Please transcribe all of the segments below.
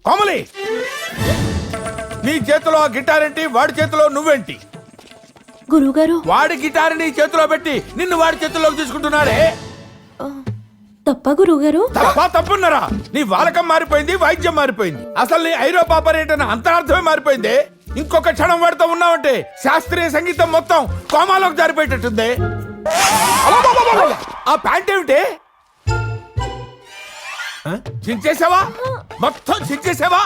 కోమలి, నీ చేతిలో ఆ గిటార్ ఏంటి, వాడి చేతిలో నువ్వేంటి? గురువుగారు, వాడి గిటార్ నీ చేతిలో పెట్టి నిన్ను వాడి చేతిలోకి తీసుకుంటున్నాడే. తప్ప గురువుగారు? తప్పున్నారా? నీ వాలకం మారిపోయింది, వాయిద్యం మారిపోయింది, అసలు నీ ఐరోపా పర్యటన అంతరార్థమే మారిపోయింది. ఇంకొక క్షణం వాడితో ఉన్నావంటే శాస్త్రీయ సంగీతం మొత్తం కోమాలోకి జారిపోయేటట్టుంది. ఆ ప్యాంట్ ఏమిటి? చించేసావా? మొత్తం చించేసావా?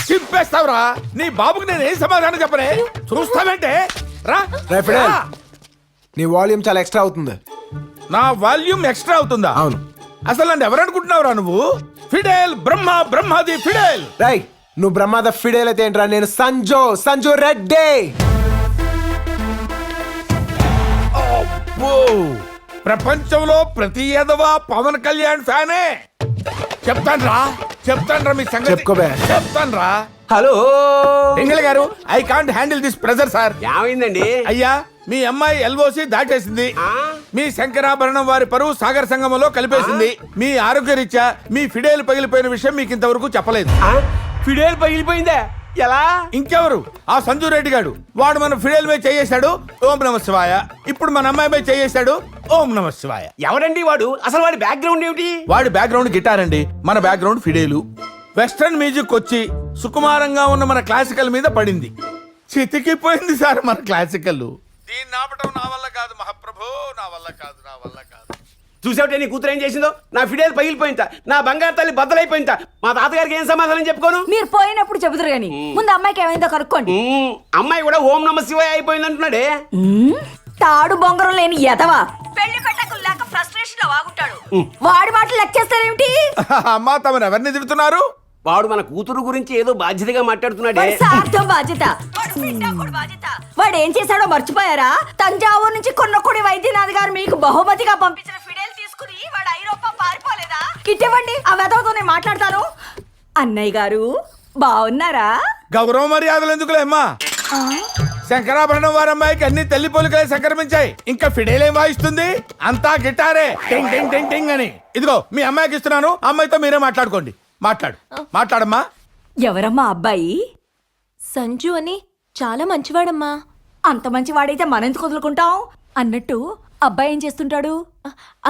చింపేస్తావురా? నీ బాబుకి నేను ఏం సమాధానం చెప్పనే? చూస్తావేంటే? రా. నీ వాల్యూమ్ చాలా ఎక్స్ట్రా అవుతుంది. నా వాల్యూమ్ ఎక్స్ట్రా అవుతుందా? అవును. అసలు నన్ను ఎవరనుకుంటున్నావురా నువ్వు? ఫిడేల్, బ్రహ్మాది ఫిడేల్. రై, నువ్వు బ్రహ్మాద ఫిడేల్ అయితే ఏంట్రా? నేను సంజు రెడ్డి. ప్రపంచంలో ప్రతి ఎదవా పవన్ కళ్యాణ్ ఫ్యానే. చెప్తాన్రా మీ సంగతి. చెప్పుకోబే. చెప్తాన్రా. హలో ఎంగళ గారు, I can't handle this pressure sir. ఏమైందండి? అయ్యా, మీ అమ్మాయి ఎల్ఓసి దాటేసింది. మీ శంకరాభరణం వారి పరువు సాగర సంగమంలో కలిపేసింది. మీ ఆరోగ్యరీత్యా మీ ఫిడేలు పగిలిపోయిన విషయం మీకు ఇంతవరకు చెప్పలేదు. ఫిడేల్ పగిలిపోయిందా? ఎలా? ఇంకెవరు? ఆ సంజు రెడ్డి గాడు. వాడు మన ఫిడేల్ మీద చేయేశాడు, ఓం నమ శివాయ. ఇప్పుడు మన అమ్మాయి మీద చేయేశాడు, ఓం నమ శివాయ. ఎవరండి వాడు? అసలు వాడి బ్యాక్గ్రౌండ్ ఏమిటి? వాడి బ్యాక్గ్రౌండ్ గిటార్ అండి, మన బ్యాక్గ్రౌండ్ ఫిడేలు. వెస్ట్రన్ మ్యూజిక్ వచ్చి సుకుమారంగా ఉన్న మన క్లాసికల్ మీద పడింది. చితికిపోయింది సార్ మన క్లాసికల్. దీన్ని ఆపటం నా వల్ల కాదు మహాప్రభు, నా వల్ల కాదు. చూసావుటే నీ కూతురు ఏం చేసిందో? నా ఫిడేల్ పగిలిపోయిందా, నా బంగారు తల్లి బద్దలైపోయిందా, మా తాతగారికి ఏం సమాధానం చెప్పుకోను? మీరు పోయినప్పుడు చెబుతారు గాని ముందు అమ్మాయికి ఏమైందో కనుక్కోండి. అమ్మాయి కూడా ఓం నమ శివాయ అయిపోయింది అంటున్నాడే. తాడు బొంగరం లేని ఎదవా పెళ్లి పెట్టకుల్లాక ఫ్రస్ట్రేషన్ లో వాగుంటాడు. వాడి మాటలు లెక్కేస్తారేమిటి? అమ్మా, తమను ఎవరిని తిడుతున్నారు? వాడు మన కూతురు గురించి ఏదో బాధ్యతగా మాట్లాడుతున్నాడే. సార్థం బాధ్యత. వాడు ఏం చేశాడో మర్చిపోయారా? తంజావూరు నుంచి కొన్నకొడి వైద్యనాథ్ గారు మీకు బహుమతిగా పంపించిన ఫిడేల్ తీసుకుని వాడు ఐరోపా పారిపోలేదా? కిట్టేవండి, ఆ వెదవతో నేను మాట్లాడతాను. అన్నయ్య గారు బాగున్నారా? గౌరవ మర్యాదలు ఎందుకులే అమ్మా. శంకరాభరణం వారి అమ్మాయికి అన్ని తల్లి పోలికలే సంక్రమించాయి. ఇంకా ఫిడేల్ ఏం వాయిస్తుంది? అంతా గిటారే, టింగ్ టింగ్ టింగ్ టింగ్ అని. ఇదిగో మీ అమ్మాయికి ఇస్తున్నాను, అమ్మాయితో మీరే మాట్లాడుకోండి. మాట్లాడమ్మా. ఎవరమ్మా అబ్బాయి? సంజు అని చాలా మంచివాడమ్మా. అంత మంచివాడైతే మనెందుకు వదులుకుంటాం? అన్నట్టు అబ్బాయి ఏం చేస్తుంటాడు?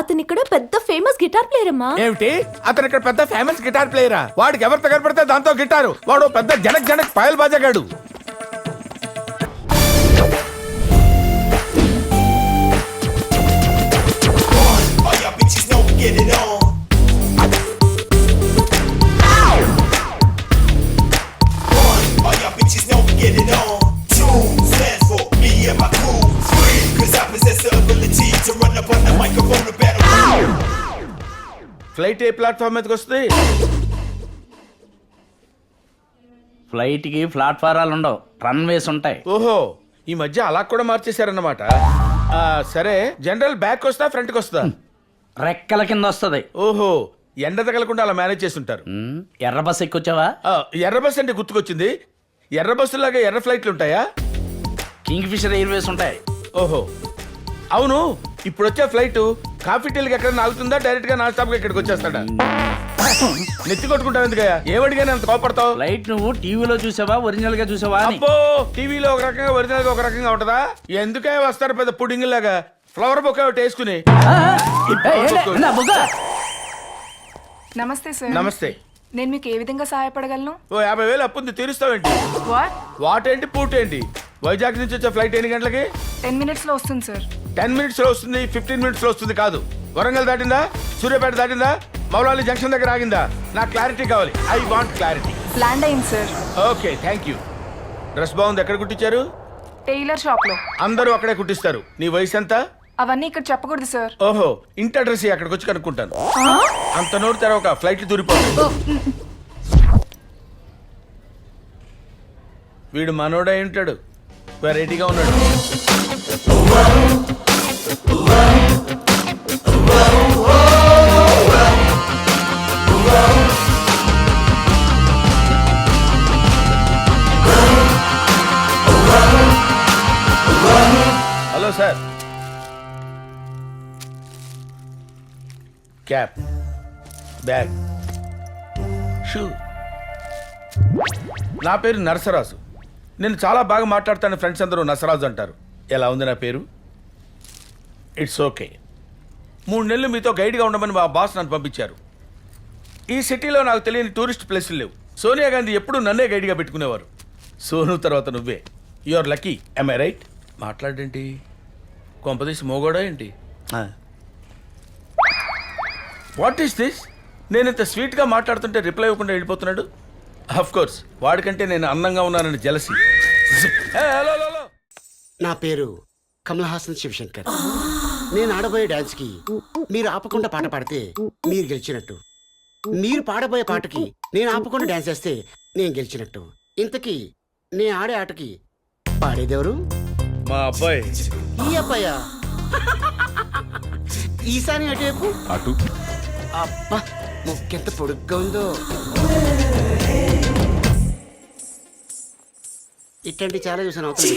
అతను ఇక్కడ పెద్ద ఫేమస్ గిటార్ ప్లేయర్ అమ్మా. ఏమిటి? అతను ఇక్కడ పెద్ద ఫేమస్ గిటార్ ప్లేయరా? వాడికి ఎవరితో కనపడితే దాంతో గిటారు. వాడు పెద్ద జనక్ పాయల్ బాజాగాడు. ఫ్లైట్ ఏ ప్లాట్ఫామ్ మీదకి వస్తుంది? ఫ్లైట్ కి ప్లాట్ఫారాలు ఉండవు, రన్వేస్ ఉంటాయి. ఓహో, ఈ మధ్య అలా కూడా మార్చేశారన్నమాట. సరే, జనరల్ బ్యాక్ వస్తా ఫ్రంట్ కి వస్తా? రెక్కల కింద వస్తుంది. ఓహో, ఎండ తగలకుండా అలా మేనేజ్ చేస్తుంటారు. ఎర్ర బస్ ఎక్కొచ్చావా? ఎర్ర బస్ అంటే గుర్తుకొచ్చింది. ఎర్ర బస్సులాగా ఎర్ర ఫ్లైట్లు ఉంటాయా? కింగ్ ఫిషర్ ఎయిర్వేస్ ఉంటాయి. ఓహో, అవును. ఇప్పుడు వచ్చే ఫ్లైట్ కాఫీ టీలకి ఎక్కడ ఆగుతుందా, డైరెక్ట్ గా నాన్ స్టాప్ గా ఇక్కడికి వచ్చేస్తాడా? నెత్తి కొట్టుకుంటావు ఎందుకయ్యా? ఏమడిగానే అంత కోపడతావు? ఫ్లైట్ నువ్వు టీవీలో చూసావా, ఒరిజినల్ గా చూసావా? అబ్బో, టీవీలో ఒక రకంగా ఒరిజినల్ గా ఒక రకంగా ఉంటదా? ఎందుకే వస్తారు పెద్ద పుడింగ్ లాగా ఫ్లవర్ బొక్క ఒకటి వేసుకుని? నమస్తే సార్. నమస్తే. నేను మీకు ఏ విధంగా సహాయపడగలను? ఓ 50,000 అప్పుంది, తీరుస్తావేంటి? వాట్ ఏంటి పూట్ ఏంటి? వైజాగ్ నుంచి వచ్చే ఫ్లైట్ ఎన్ని గంటలకి? 10 minutes లో వస్తుంది సార్. 10 minutes లో వస్తుంది, 15 minutes లో వస్తుంది కాదు. వరంగల్ దాటిందా, సూర్యాపేట దాటిందా, మౌలాలి జంక్షన్ దగ్గర ఆగిందా? నాకు క్లారిటీ కావాలి. I want clarity. ల్యాండ్ అయింది sir. Okay, thank you. Dress బాగుంది. ఎక్కడ కుట్టించారు? టైలర్ షాప్ లో. అందరూ అక్కడే కుట్టిస్తారు. నీ వయసు ఎంత? అవన్నీ ఇక్కడ చెప్పకూడదు సార్. ఓహో, ఇంటి అడ్రస్ అక్కడికి వచ్చి కనుక్కుంటాను. అంత నోరు తెరవక ఫ్లైట్ దూరిపోతుంది. వీడు మనోడై ఉంటాడు, వెరైటీగా ఉన్నాడు. Hello sir. Cap, bag, shoe, నా పేరు నరసరాజు. నేను చాలా బాగా మాట్లాడతాను, ఫ్రెండ్స్ అందరూ నరసరాజు అంటారు. ఎలా ఉంది నా పేరు? It's okay. 3 నెలలు మీతో గైడ్గా ఉండమని మా బాస్ నన్ను పంపించారు. ఈ సిటీలో నాకు తెలియని టూరిస్ట్ ప్లేసులు లేవు. సోనియా గాంధీ ఎప్పుడూ నన్నే గైడ్గా పెట్టుకునేవారు. సోను తర్వాత నువ్వే. You are lucky. am I రైట్? మాట్లాడేంటి, కొంపదీసి మోగోడా ఏంటి? What is this? నేను ఇంత స్వీట్గా మాట్లాడుతుంటే రిప్లై ఇవ్వకుండా వెళ్ళిపోతున్నాడు. ఆఫ్ కోర్స్ వాడికంటే నేను అందంగా ఉన్నానని జలసి. Hello hello. నా పేరు కమల్ హాసన్ శివశంకర్. నేను ఆడబోయే డాన్స్ కి మీరు ఆపకుండా పాట పాడితే మీరు గెలిచినట్టు. మీరు పాడబోయే పాటకి నేను ఆపకుండా డాన్స్ చేస్తే నేను గెలిచినట్టు. ఇంతకీ నేను ఆడే ఆటకి పాడేదెవరు? మా అబ్బాయి. ఈ అబ్బాయా? ఈసారి అటువైపు. అటు. అబ్బా, ముక్కెంత పొడుగ్గా ఉందో. ఇట్లాంటి చాలా చూసాను అవుతుంది.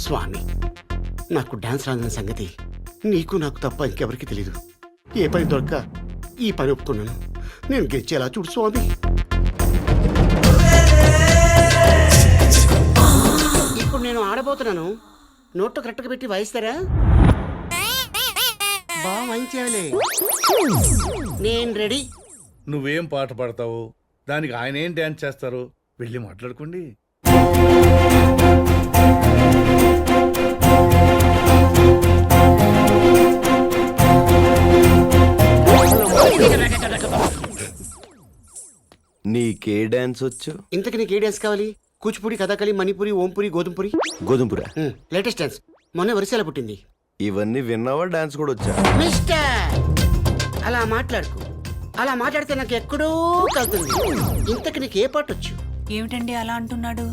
స్వామి, నాకు డాన్స్ రాదన్న సంగతి నీకు నాకు తప్ప ఇంకెవరికి తెలీదు. ఏ పని దొరక్క ఈ పని ఒప్పుకున్నాను. నేను గెలిచేలా చూడు స్వామి. ఇప్పుడు నేను ఆడబోతున్నాను. నోట్లో కరెక్ట్గా పెట్టి వాయిస్తారా? బాగా వాయించాలే. నేను రెడీ. నువ్వేం పాట పాడతావు, దానికి ఆయన ఏం డ్యాన్స్ చేస్తారు, వెళ్ళి మాట్లాడుకోండి. నీకే డాన్స్ వచ్చు? ఇంతకు నీకు ఏ డాన్స్ కావాలి? కూచిపూడి, కథకళి, మణిపురి, ఓంపురి, గోధుమపురి. గోధుమపురా? లేటెస్ట్ డాన్స్ మొన్న వరిసేలా పుట్టింది. ఇవన్నీ విన్నావా? డాన్స్ కూడా వచ్చా? మిస్టర్, అలా మాట్లాడుకో. అలా మాట్లాడితే నాకు ఎక్కడో కలుతుంది. ఇంతకు నీకు ఏ పాట వచ్చు? ఏమిటండి అలా అంటున్నాడు?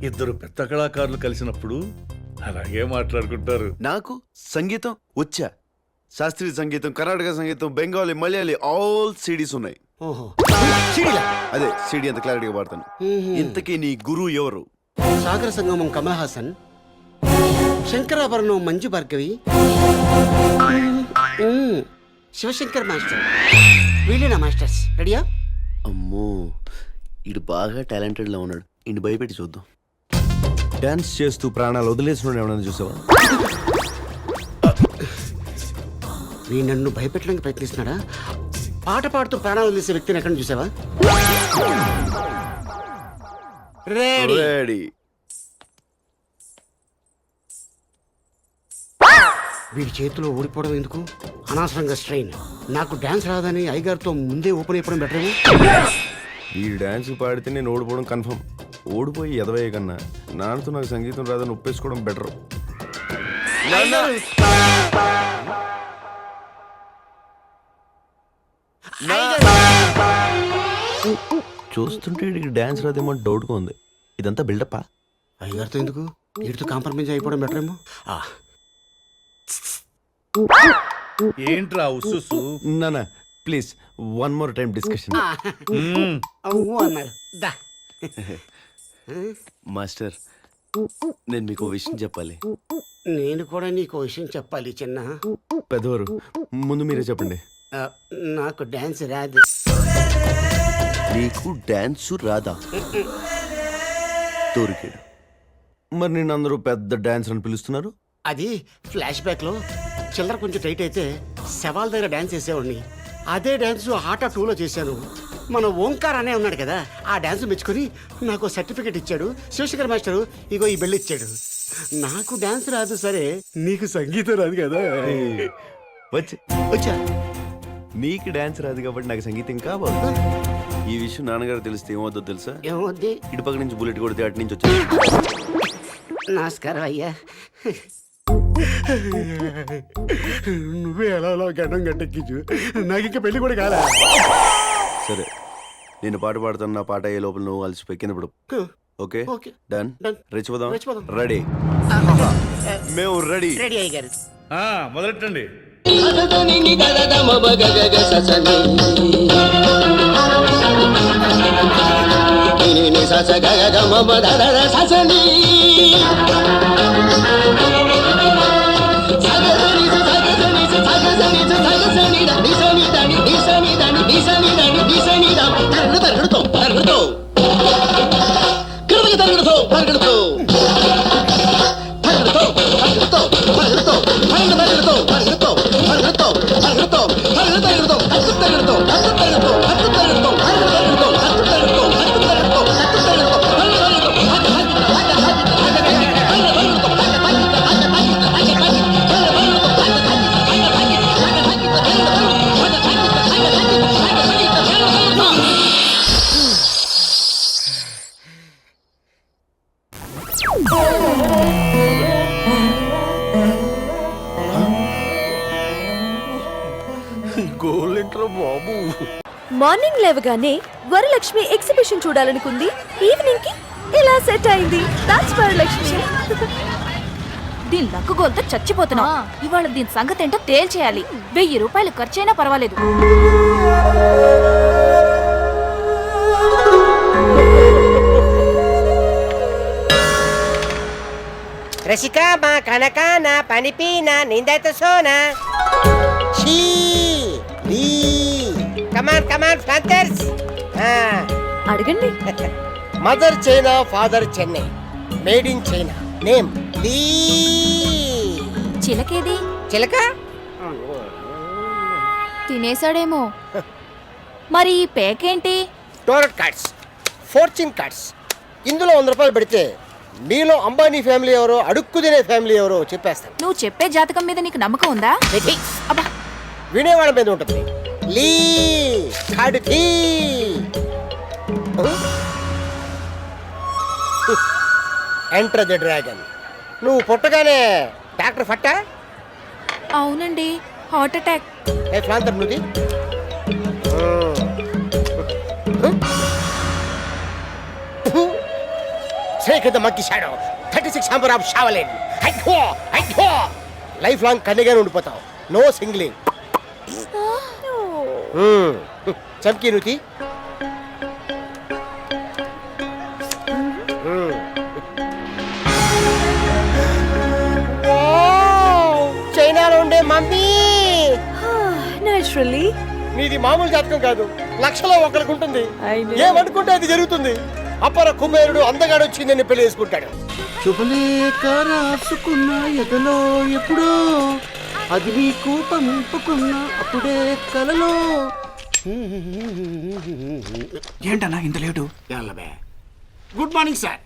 ఇద్దరు పెద్ద కళాకారులు కలిసినప్పుడు అలాగే మాట్లాడుకుంటారు. నాకు సంగీతం వచ్చా. శాస్త్రీయ సంగీతం, కర్ణాటక సంగీతం, బెంగాలీ, మలయాళీ ఆల్ సిడీస్ ఉన్నాయి. ఓహో, సిడిలా? అదే సిడీ అంత క్లారిటీగా పాడతాను. ఇంతకీ నీ గురువు ఎవరు? సాగర సంగమం కమల్ హాసన్, శంకరాభరణం మంజు భార్గవి, శివశంకర్ మాస్టర్. వీళ్ళే నా మాస్టర్స్. రెడీయా? అమ్మో, ఇడు బాగా టాలెంటెడ్ లా ఉన్నాడు. ఇంటి భయపెట్టి చూద్దాం. డాన్స్ చేస్తూ ప్రాణాలు వదిలేసిన ఏమన్నా చూసావా? వీ నన్ను భయపెట్టడానికి ప్రయత్నిస్తున్నాడా? పాట పాడుతూ ప్రాణాలు వదిలేసే వ్యక్తిని ఎక్కడ చూసావా? రెడీ. రెడీ. వీడి చేతిలో ఓడిపోవడం ఎందుకు? అనవసరంగా స్ట్రెయిన్. నాకు డాన్స్ రాదని అయ్యగారితో ముందే ఓపెన్ అయిపోవడం బెటర్. ఈ డాన్స్ పాడితే నేను ఓడిపోవడం కన్ఫర్మ్. ఓడిపోయి ఎదవయ్యే కన్నా నాన్నతో నాకు సంగీతం రాదని ఒప్పేసుకోవడం బెటర్. చూస్తుంటే వీడికి డాన్స్ రాదేమో డౌట్గా ఉంది. ఇదంతా బిల్డప్పా? అయ్యగారితో ఎందుకు? వీడితో కాంప్రమైజ్ అయిపోవడం బెటర్ ఏమో. ఏంట్రా ఉస్సు? నానా please one more time discussion. అన్నారు. దా. మాస్టర్, నేను మీకు ఓ విషయం చెప్పాలి. నేను కూడా నీకు విషయం చెప్పాలి చిన్న. పెద్దవారు, ముందు మీరే చెప్పండి. నాకు డాన్స్ రాదు. నీకు డాన్సు రాదా? దొరికాడు. మరి నేను అందరూ పెద్ద డాన్స్ అని పిలుస్తున్నారు? అది ఫ్లాష్ బ్యాక్ లో చిల్లర కొంచెం టైట్ అయితే శవాల దగ్గర డాన్స్ చేసేవాడిని. అదే డాన్స్ ఆట 2లో చేశాను. మన ఓంకార్ అనే ఉన్నాడు కదా, ఆ డాన్స్ మెచ్చుకొని నాకు సర్టిఫికెట్ ఇచ్చాడు శివశంకర్ మాస్టరు. ఇగో ఈ బెల్లి ఇచ్చాడు. నాకు డాన్స్ రాదు సరే, నీకు సంగీతం రాదు కదా. వచ్చా? నీకు డాన్స్ రాదు కాబట్టి నాకు సంగీతం కావాలి. ఈ విషయం నాన్నగారు తెలిస్తే ఏమవుతుందో తెలుసా? ఏమవుద్ది? ఇటుపక్క నుంచి బుల్లెట్ కొడితే అటు నుంచి వచ్చా. నమస్కారం అయ్యా. నువ్వే ఎలా గడ్డం గడ్డెక్కించు. నాకు ఇంకా పెళ్లి కూడా కాలే. సరే, నేను పాట పాడుతాను. నా పాట అయ్యే లోపల నువ్వు అలసిపోయి కింద పడు. ఓకే? డన్. రెచ్చిపోదాం. రెడీ? మేము రెడీ. రెడీ అయ్యారు. మొదలెట్టండి. సగ మార్నింగ్ లేవగానే వరలక్ష్మి ఎగ్జిబిషన్ చూడాలనుకుంది. ఈవినింగ్ కి ఇలా సెట్ అయింది. దాట్స్ వరలక్ష్మి. దీని లక్కుగోల్తో చచ్చిపోతున్నా. ఇవాళ దీని సంగతి ఏంటో తేల్చేయాలి. 1000 రూపాయలు ఖర్చైనా పర్వాలేదు. రసిక మా కనకాన పనిపీన నిందైతే Sona she Lee come on come on ఫ్లాంటర్స్. అడగండి. Mother China father Chennai made in China name Lee. చిలకేది? చిలక తినేసాడేమో. మరి ఈ పేకేంటి? Tarot cards, fortune cards. ఇందులో 100 రూపాయలు పెడితే మీలో అంబానీ ఫ్యామిలీ ఎవరో అడుక్కు తినే ఫ్యామిలీ ఎవరో చెప్పేస్తాను. నువ్వు చెప్పే జాతకం మీద నీకు నమ్మకం ఉందా? అబ్బా వినేవాళ్ళ మీద ఉంటుంది. లీ కార్డ్ థీ. Enter the dragon. నువ్వు పుట్టగానే డాక్టర్ ఫట్టా? అవునండి, హార్ట్ అటాక్. ఏ ఫ్లాంతర్ నుది Take the monkey shadow. 36 number of Shaolin. Life long కన్యగానే ఉండిపోతావు. No singling. చమ్కి నుతి. చైనాలో ఉండే మమ్మీ. నేచురల్లీ నీది మామూలు జాతకం కాదు, లక్షలో ఒకరికి ఉంటుంది. ఏమనుకుంటే అది జరుగుతుంది. అపర కుబేరుడు అందగాడు వచ్చిందని పెళ్లి చేసుకుంటాడు. శుభలేఖ రాసుకున్న ఎదలో ఎప్పుడో అది నీకు పంపుకున్న అప్పుడే కలలో. ఏంటన్నా ఇంత లేటు? Good morning sir.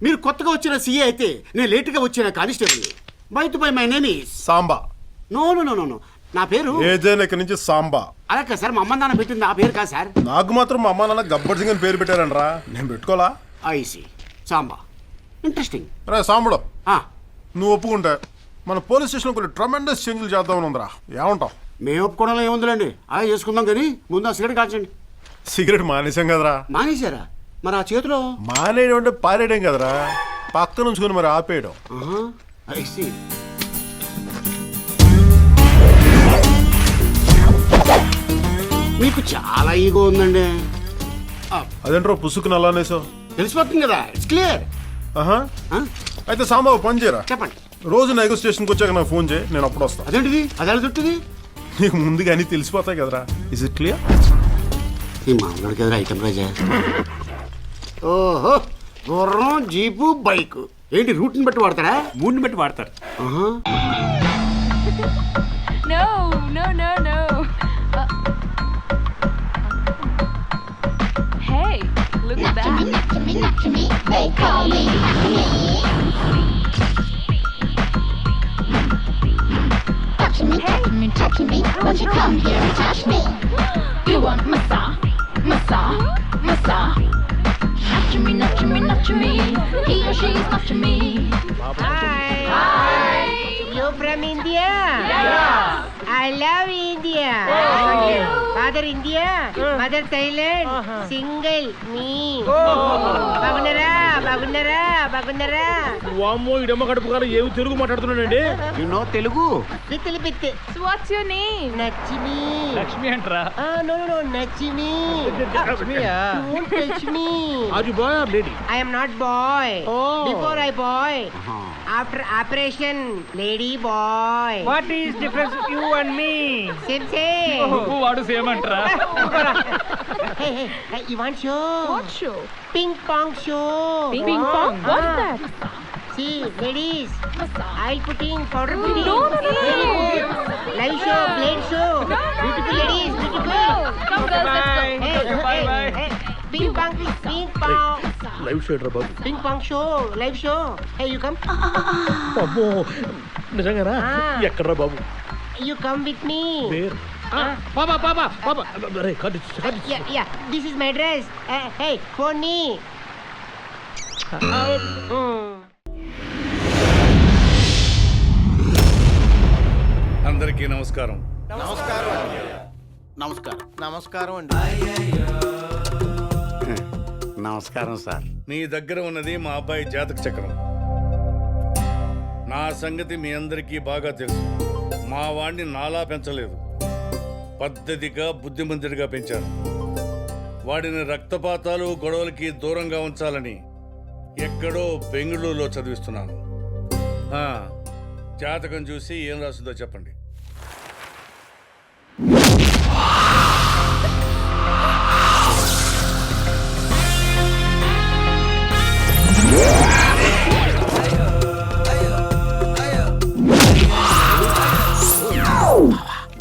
మీరు కొత్తగా వచ్చిన సీఏ అయితే నేను లేటుగా వచ్చిన constable. Bye my name is Samba. No no no no no నా పేరు ఏదైనా ఇక్కడి నుంచి సాంబా. అలా కాదు సార్, మా అమ్మ నాన్న పెట్టింది ఆ పేరు కాదు సార్. నాకు మాత్రం మా అమ్మ నాన్న గబ్బర్ సింగ్ అని పేరు పెట్టారనరా, నేను పెట్టుకోలా. ఐసి సాంబా. ఇంట్రెస్టింగ్. రే సాంబడు, నువ్వు ఒప్పుకుంటే మన పోలీస్ స్టేషన్ కొన్ని ట్రమెండస్ చేంజ్లు చేద్దామని ఉందిరా, ఏమంటావు? మేము ఒప్పుకోవడంలో ఏముందిలేండి, అలా చేసుకుందాం. కానీ ముందు ఆ సిగరెట్ కాల్చండి. సిగరెట్ మానేసాం కదరా. మానేశారా? మరి ఆ చేతిలో మానేయడం అంటే పారేయడం కదరా, పక్కన ఉంచుకొని మరి ఆపేయడం. ఐసి. మీకు చాలా ఈగో ఉందండి. అదేంట్రో పుసుకు నల్లానేసావు? తెలిసిపోతుంది కదా, ఇట్స్ క్లియర్. అయితే సాంబా పని చేయరా, చెప్పండి. రోజు నైగో స్టేషన్కి వచ్చాక నాకు ఫోన్ చేయి, నేను అప్పుడు వస్తాను. అదేంటిది? అది ఎలా చుట్టింది? నీకు ముందుగా అన్ని తెలిసిపోతాయి కదరా. Is it clear? ఈ మామూలుడికి ఎదురు ఐటమ్ రాజా. ఓహో, గుర్రం, జీపు, బైక్. ఏంటి రూట్ని బట్టి వాడతారా? మూడ్ని బట్టి వాడతారు. No, no, no, no. Hey, look at that. They call me. Touch me, won't you come here and touch me? You want massage, massage, massage. Touch me, he or she is not to me. Hi. You from India? Yeah. I love India. Father India, mother Thailand, single me. బాగున్నారా? బాగున్నారా? బాగున్నారా? వామ్మో, ఇడమ్మ కడుపు కాదు, ఏమి తెలుగు మాట్లాడుతున్నాడండి. You know Telugu? Little bit. So what's your name? నచ్చిమి. లక్ష్మి అంటరా? No, no, no, నచ్చిమి. Don't touch me. Are you boy or lady? I am not boy. Before I boy. After operation, lady boy. What is difference you and me? Same. వాడు same అంటరా? Hey, you want show? What show? Ping pong show. Ping pong? What's that? See, ladies, I'll put in powder pudding. No. Very good. Live show, blade show. Beautiful ladies, beautiful. Come girls, let's go. Hey. Ping pong. Live show రా బాబు. Ping pong show, live show. Hey, you come. అబ్బో, నిజంగానా? ఎక్కడ్రా బాబు? You come with me. పాపా. రే cut. Yeah. This is my dress. Hey, phone me. అందరికీ నమస్కారం. నమస్కారం. నమస్కారం అండి. నమస్కారం సార్. నీ దగ్గర ఉన్నది మా అబ్బాయి జాతక చక్రం. నా సంగతి మీ అందరికీ బాగా తెలుసు. మా వాడిని నాలా పెంచలేదు, పద్ధతిగా బుద్ధిమంతుడిగా పెంచాను. వాడిని రక్తపాతాలు గొడవలకి దూరంగా ఉంచాలని ఎక్కడో బెంగళూరులో చదివిస్తున్నాను. జాతకం చూసి ఏం రాస్తుందో చెప్పండి.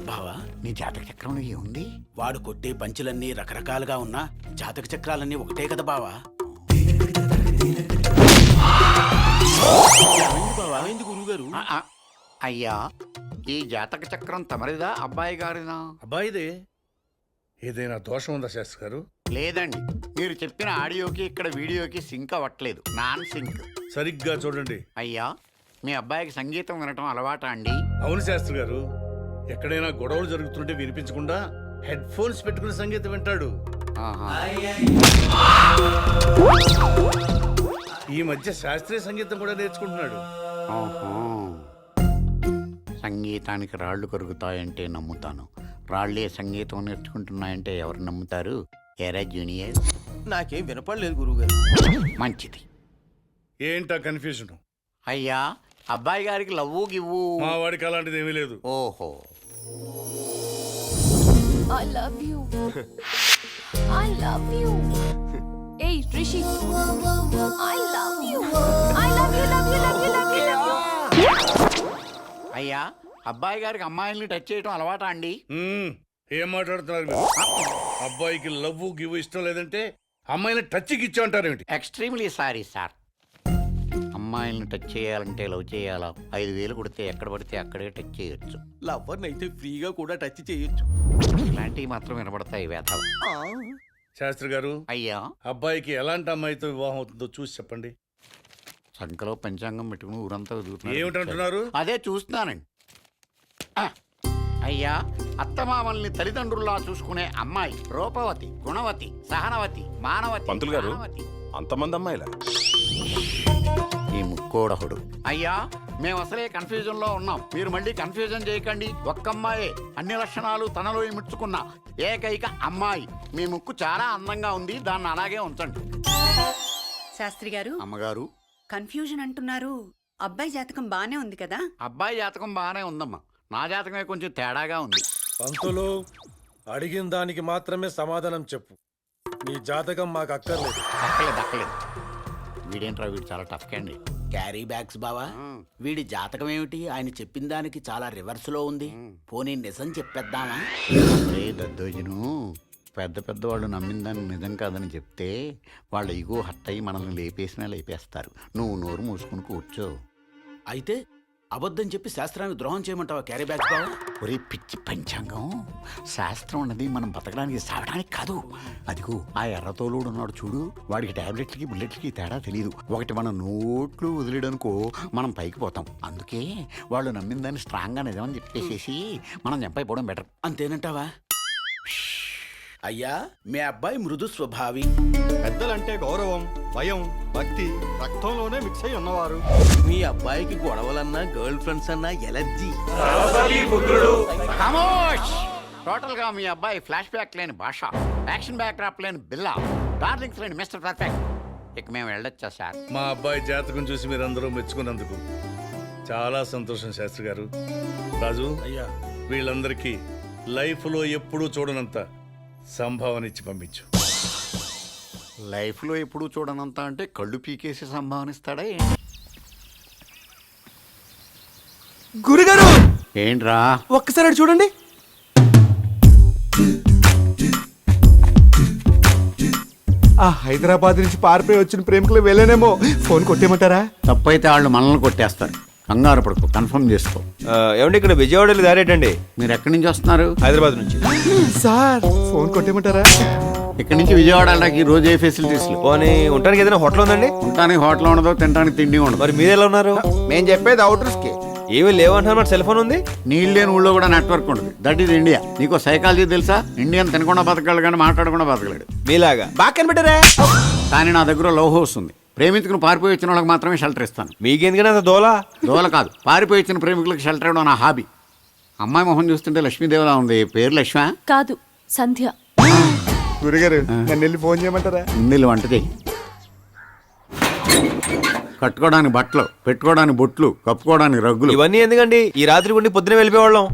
బావా, నీ జాతక చక్రంలో ఏముంది? వాడు కొట్టే పంచులన్నీ రకరకాలుగా ఉన్నా జాతక చక్రాలన్నీ ఒకటే కదా బావా. గురుగారు. అయ్యా, ఈ జాతక చక్రం తమరిదా అబ్బాయి గారిదా? అబ్బాయిదే. ఏదైనా దోషం ఉందా శాస్త్రి గారు? లేదండి, మీరు చెప్పిన ఆడియోకి ఇక్కడ వీడియోకి సింక్ అవ్వట్లేదు, నాన్ సింక్. సరిగ్గా చూడండి. అయ్యా, మీ అబ్బాయికి సంగీతం వినటం అలవాటా అండి? అవును శాస్త్రి గారు, ఎక్కడైనా గొడవలు జరుగుతుంటే వినిపించకుండా హెడ్ ఫోన్స్ పెట్టుకుని సంగీతం వింటాడు. ఈ మధ్య శాస్త్రీయ సంగీతం కూడా నేర్చుకుంటున్నాడు. సంగీతానికి రాళ్ళు కరుగుతాయంటే నమ్ముతాను, రాళ్లే సంగీతం నేర్చుకుంటున్నాయంటే ఎవరు నమ్ముతారు? ఎరా జూనియర్. నాకేం వినపడలేదు గురుగారు. మంచిది. ఏంటా కన్ఫ్యూజన్? అయ్యా, అబ్బాయి గారికి లవ్వు గివ్వు? మా వాడికి అలాంటిది ఏమీ లేదు. ఓహో. I love you. I love you. Hey, Rishi. I love you. I love you, love you, love you, love you, love you. అయ్యా, అబ్బాయి గారికి అమ్మాయిల్ని టచ్ చేయడం అలవాటా అండి? ఏం మాట్లాడుతున్నారు మీరు? అబ్బాయికి లవ్వు గివ్వు ఇష్టం లేదంటే అమ్మాయిని టచ్కి ఇచ్చా అంటారేమిటి? Extremely sorry sir. అమ్మాయిల్ని టచ్ చేయాలంటే లవ్ చేయాలా? 5,000 కొడితే ఎక్కడ పడితే అక్కడే టచ్ చేయొచ్చు. లవ్వర్ని అయితే ఫ్రీగా కూడా టచ్ చేయొచ్చు. ఇలాంటివి మాత్రం వినపడతాయి వేధ. శాస్త్రి గారు, అయ్యా, అబ్బాయికి ఎలాంటి అమ్మాయితో వివాహం అవుతుందో చూసి చెప్పండి. సంకలో పంచాంగం పెట్టుకుని ఊరంతా ఏమిటంటున్నారు? అదే చూస్తున్నానండి. అయ్యా, అత్తమామల్ని తల్లిదండ్రుల్లా చూసుకునే అమ్మాయి రూపవతి, గుణవతి, సహనవతి, మానవతి. పంతులు గారు, అంతమంది అమ్మాయిలా? ఈ ముక్కోడహుడు. అయ్యా, మేము అసలే కన్ఫ్యూజన్ లో ఉన్నాం, మీరు మళ్ళీ కన్ఫ్యూజన్ చేయకండి. ఒక్క అమ్మాయే, అన్ని లక్షణాలు తనలో ఇముడ్చుకున్న ఏకైక అమ్మాయి. మీ ముక్కు చాలా అందంగా ఉంది, దాన్ని అలాగే ఉంచండి. శాస్త్రి గారు, అమ్మగారు, కన్ఫ్యూజన్ అంటున్నారు. అబ్బాయి జాతకం బానే ఉంది కదా? అబ్బాయి జాతకం బాగానే ఉందమ్మా, నా జాతకమే కొంచెం తేడాగా ఉంది. పంతులు, అడిగిన దానికి మాత్రమే సమాధానం చెప్పు. నీ జాతకం మాకు అక్కర్లేదు. అక్కలేదు. వీడేంట్రా, వీడు చాలా టఫ్ క్యాండి. క్యారీ బ్యాగ్స్ బావా, వీడి జాతకం ఏమిటి? ఆయన చెప్పిన దానికి చాలా రివర్స్ లో ఉంది. పోనీ నిజం చెప్పేద్దామా? దద్దోజను, పెద్ద పెద్దవాళ్ళు నమ్మిన దాన్ని నిజం కాదని చెప్తే వాళ్ళ ఇగో హట్ అయ్యి మనల్ని లేపేస్తారు. నువ్వు నోరు మూసుకుని కూర్చో. అయితే అబద్ధం చెప్పి శాస్త్రానికి ద్రోహం చేయమంటావా క్యారీ బ్యాగ్స్ బావా? ఒరే పిచ్చి పంచాంగం, శాస్త్రం అన్నది మనం బతకడానికి సావడానికి కాదు. అదిగో ఆ ఎర్రతోలుడు ఉన్నాడు చూడు, వాడికి టాబ్లెట్లకి బుల్లెట్లకి తేడా తెలియదు. ఒకటి మన నోట్లు వదిలేడనుకో మనం పైకి పోతాం. అందుకే వాళ్ళు నమ్మిన దాన్ని స్ట్రాంగ్గా నిజమని చెప్పేసేసి మనం చంపైపోవడం బెటర్. అంతేనంటావా? అయ్యా, మీ అబ్బాయి మృదు స్వభావి. పెద్దలంటే గౌరవం, భయం, భక్తి రక్తంలోనే మిక్స్ అయి ఉన్నవారు. మీ అబ్బాయికి గొడవలన్నా గర్ల్ ఫ్రెండ్స్ అన్నా ఎలర్జీ. టోటల్ గా మీ అబ్బాయి ఫ్లాష్ బ్యాక్ లేని భాష, యాక్షన్ బ్యాక్ డ్రాప్ లేని బిల్లా, డార్లింగ్స్ లేని మిస్టర్ పర్ఫెక్ట్. ఇక మేము వెళ్ళొచ్చా సార్? మా అబ్బాయి జాతకం చూసి మీరందరూ మెచ్చుకున్నందుకు చాలా సంతోషం శాస్త్రి గారు. రాజు, అయ్యా, వీళ్ళందరికీ లైఫ్లో ఎప్పుడూ చూడనంత సంభావన ఇచ్చి పంపించు. లైఫ్లో ఎప్పుడూ చూడనంత అంటే కళ్ళు పీకేసి సంభావనిస్తాడా? గురుగారు, ఏంట్రా ఒక్కసారి అటు చూడండి. ఆ హైదరాబాద్ నుంచి పారిపోయి వచ్చిన ప్రేమికులు వెళ్ళానేమో. ఫోన్ కొట్టేయమంటారా? తప్పైతే వాళ్ళు మనల్ని కొట్టేస్తారు. కంగారు పడుకో, కన్ఫర్మ్ చేసుకో. ఏమండి, ఇక్కడ విజయవాడలో దారేటండి. మీరు ఎక్కడి నుంచి వస్తున్నారు? హైదరాబాద్ నుంచి. సార్, ఫోన్ కొట్టేయమంటారా? ఇక్కడి నుంచి విజయవాడ వెళ్ళడానికి రోజు ఏ ఫెసిలిటీస్? పోనీ ఉండడానికి ఏదైనా హోటల్ ఉందండి? ఉండటానికి హోటల్ ఉండదు, తినడానికి తిండి ఉండదు. మరి మీరు ఎలా ఉన్నారు? మేము చెప్పేది అవుటర్స్ కి. ఏమీ లేవంటున్నారు, మరి సెల్ ఫోన్ ఉంది. నీళ్ళు లేని ఊళ్ళో కూడా నెట్వర్క్ ఉంటుంది. That is India. నీకు సైకాలజీ తెలుసా? ఇండియన్ తినకుండా బతకగలడు కానీ మాట్లాడకుండా బతకలేడు. మీలాగా బాగా కనిపెట్టారా. కానీ నా దగ్గర లవ్ హౌస్ ఉంది. ప్రేమించుకుని పారిపోయి వచ్చిన వాళ్ళకి మాత్రమే షెల్టర్ ఇస్తాను. మీకెందుకనే అంత దోల? దోల కాదు, పారిపోయి వచ్చిన ప్రేమికులకు షెల్టర్ ఇవ్వడం నా హాబీ. అమ్మాయి మొహం చూస్తుంటే లక్ష్మీదేవిలా ఉంది. పేరు లక్ష్మ కాదు, సంధ్య. గురుగారు నన్ను వెళ్ళి ఫోన్ చేయమంటారా? ముందు వంట చేయి. కట్టుకోవడానికి బట్టలు, పెట్టుకోవడానికి బొట్లు, కప్పుకోవడానికి రగ్గులు. ఇవన్నీ ఎందుకండి? ఈ రాత్రి ఉండి పొద్దున వెళ్ళిపోవాళ్ళం.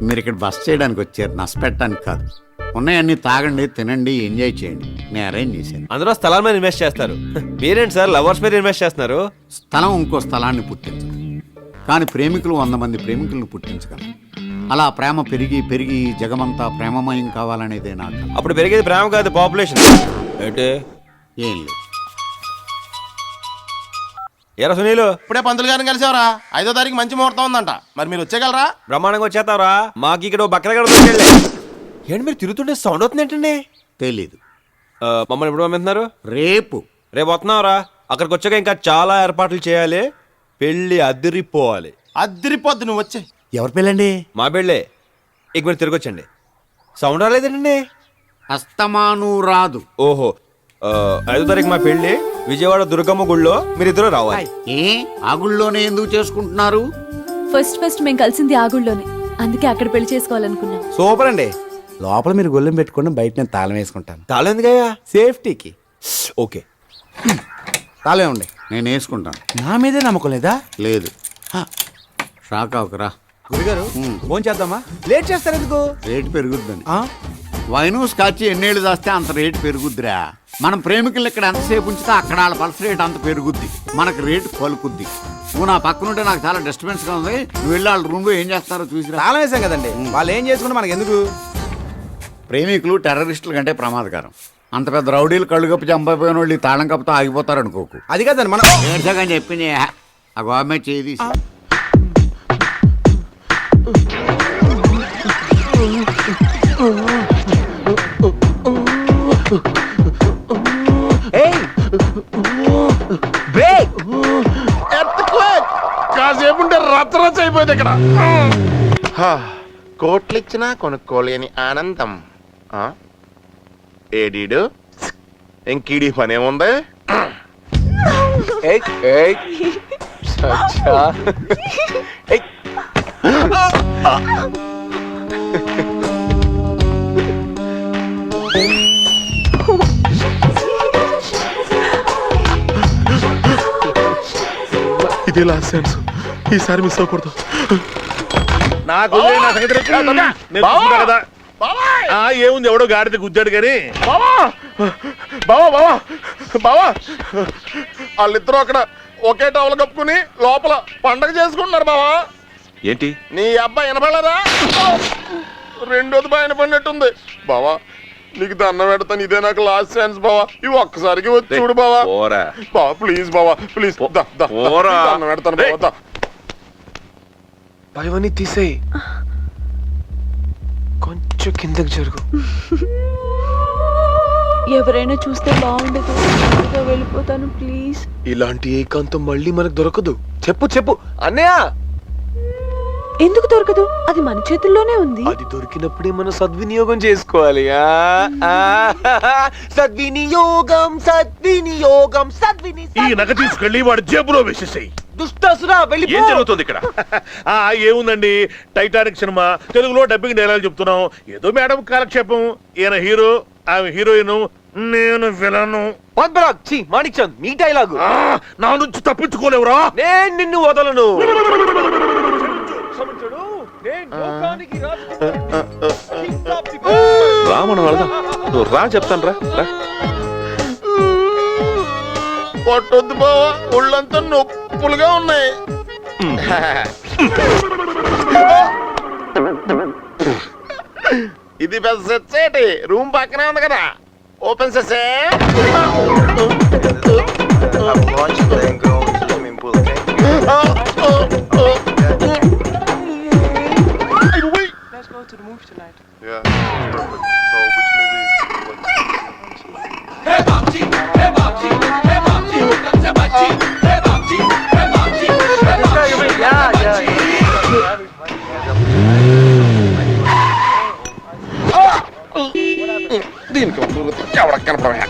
మీరు ఇక్కడ బస్ చేయడానికి వచ్చారు, నష్టపెట్టడానికి కాదు. ఉన్నాయన్నీ తాగండి, తినండి, ఎంజాయ్ చేయండి. నేను అరేంజ్ చేశాను. అందరూ స్థలాల మీద ఇన్వెస్ట్ చేస్తారు. మీరేంటి సార్ లవర్స్ మీద ఇన్వెస్ట్ చేస్తున్నారు? స్థలం ఇంకో స్థలాన్ని పుట్టించదు, కానీ ప్రేమికులు 100 మంది ప్రేమికులను పుట్టించగలరు. అలా ప్రేమ పెరిగి పెరిగి జగమంతా ప్రేమమయం కావాలనేదే నాకు. అప్పుడు పెరిగేది ప్రేమ కాదు, పాపులేషన్. ఏంటి? ఏం లేదు. ఎరా సునీలు, ఇప్పుడే పంతులు గారిని కలిసేవరా? 5వ తారీఖు మంచి ముహూర్తం ఉందంట. మరి మీరు వచ్చేయగలరా? బ్రహ్మాండంగా వచ్చేస్తావరా? మాకు ఇక్కడ బక్కరగడ. ఏంటి మీరు తిరుగుతుంటే సౌండ్ అవుతుంది ఏంటండి? తెలీదు. మమ్మల్ని ఎప్పుడు పంపిస్తున్నారు? రేపు. రేపు వస్తున్నావురా? అక్కడికి వచ్చాక ఇంకా చాలా ఏర్పాట్లు చేయాలి. పెళ్ళి అదిరిపోవాలి. అద్దరిపోద్దు, నువ్వు వచ్చే. ఎవరి పెళ్ళండి? మా పెళ్ళే. ఇక మీరు తిరిగి వచ్చండి. సౌండ్ రాలేదండి. అస్తమాను రాదు. ఓహో, 5వ తారీఖు మా పెళ్ళి విజయవాడ దుర్గమ్మ గుళ్ళో మీరిద్దరూ రావాలి. ఏ ఆ గుళ్ళోనే ఎందుకు చేసుకుంటున్నారు? ఫస్ట్ మేము కలిసింది ఆ గుళ్ళోనే, అందుకే అక్కడ పెళ్లి చేసుకోవాలనుకున్నాం. సూపర్ అండి. లోపల మీరు గొల్లెం పెట్టుకుని బయట నేను తాళం వేసుకుంటాను. తాళం ఎందుకయ్యా? సేఫ్టీకి. ఓకే, తాళం ఉండే. నేను వేసుకుంటాను. నా మీదే నమ్మకం లేదా? లేదు. షాక్ అవకరా. గురుగారు ఫోన్ చేద్దామా? లేట్ చేస్తారు ఎందుకు? రేటు పెరుగుద్దని. వైను స్కాచ్ ఎన్నేళ్ళు దాస్తే అంత రేటు పెరుగుద్దిరా. మనం ప్రేమికులు ఇక్కడ ఎంతసేపు ఉంచితే అక్కడ వాళ్ళ పల్స్ రేట్ అంత పెరుగుద్ది, మనకు రేటు పలుకుద్ది. నువ్వు నా పక్కనుంటే నాకు చాలా డిస్టర్బెన్స్గా ఉంది. నువ్వు వెళ్ళి వాళ్ళ రూమ్లో ఏం చేస్తారో చూసిరా. తాళం వేసాం కదండి, వాళ్ళు ఏం చేసుకుంటే మనకు ఎందుకు? ప్రేమికులు టెర్రరిస్టుల కంటే ప్రమాదకరం. అంత పెద్ద రౌడీలు కళ్ళు కప్పి చంపైపోయిన వాళ్ళు ఈ తాళం కప్పుతో ఆగిపోతారు అనుకోకు. అది కాదండి మనం ఏడ్చగాని చెప్పింది. ఆ గవర్నమెంట్ చేది. కాసేపు ఉంటే రచ్చరచ్చ అయిపోయింది ఇక్కడ. కోట్లిచ్చినా కొనుక్కోలేని ఆనందం. ఏడీడు ఇంకీడి పనేముంది? ఇదే లాస్ట్ ఛాన్స్, ఈసారి మిస్ అవ్వకూడదు. నాకు ఏముంది, ఎవడో గాడిద గుద్దాడు కానీ. బావా బావా బావా బావా, వాళ్ళిద్దరూ అక్కడ ఒకే టవల్ కప్పుకుని లోపల పండగ చేసుకుంటున్నారు. బావా ఏంటి నీ అబ్బాయి వినపడరా? రెండోది బాగా వినపడినట్టుంది. బావా నీకు దండం పెడతాను, ఇదే నాకు లాస్ట్ ఛాన్స్ బావా. ఇవి ఒక్కసారికి వచ్చి చూడు బావా. బావా ప్లీజ్ బావా, ప్లీజ్ దండం పెడతాను బావా. భయవన్నీ తీసేయి, కొంచెం కిందకి జరుగు. ఎవరైనా చూస్తే బాగుండదు, వెళ్ళిపోతాను ప్లీజ్. ఇలాంటి ఏకాంతం మళ్ళీ మనకు దొరకదు. చెప్పు చెప్పు అన్నయ్య. ఎందుకు దొరకదు? అది మన చేతుల్లోనే ఉంది. అది దొరికినప్పుడే మనం సద్వినియోగం చేసుకోవాలి. సద్వినియోగం సద్వినియోగం ఈ నగ తీసుకెళ్ళి వాడు జేబులో వేసేసాయి. దుష్టసురా వెళ్ళి. ఏం జరుగుతుంది ఇక్కడ? ఏముందండి, టైటానిక్ సినిమా తెలుగులో డబ్బింగ్ డైలాగ్ చెప్తున్నాం. ఏదో మేడం కాలక్షేపం. ఈయన హీరో, ఆమె హీరోయిన్, నేను విలను. మాణిక్ చంద్ మీ డైలాగు. నా నుంచి తప్పించుకోలేవురా. నేను నిన్ను వదలను. రా మనం వెళదాం. నువ్వు రా చెప్తాను రా. కొట్టొద్దు బావా, ఒళ్ళంతా నొప్పులుగా ఉన్నాయి. ఇది పెద్ద సెట్. రూమ్ పక్కనే ఉంది కదా, ఓపెన్ చేసే. Let's go to the movie tonight. Yeah, perfect. So which movie would you like to see? Hey Babji, hey Babji, hey Babji, hey Babji, hey Babji, hey Babji, hey Babji. ఎవరికి కనపడమే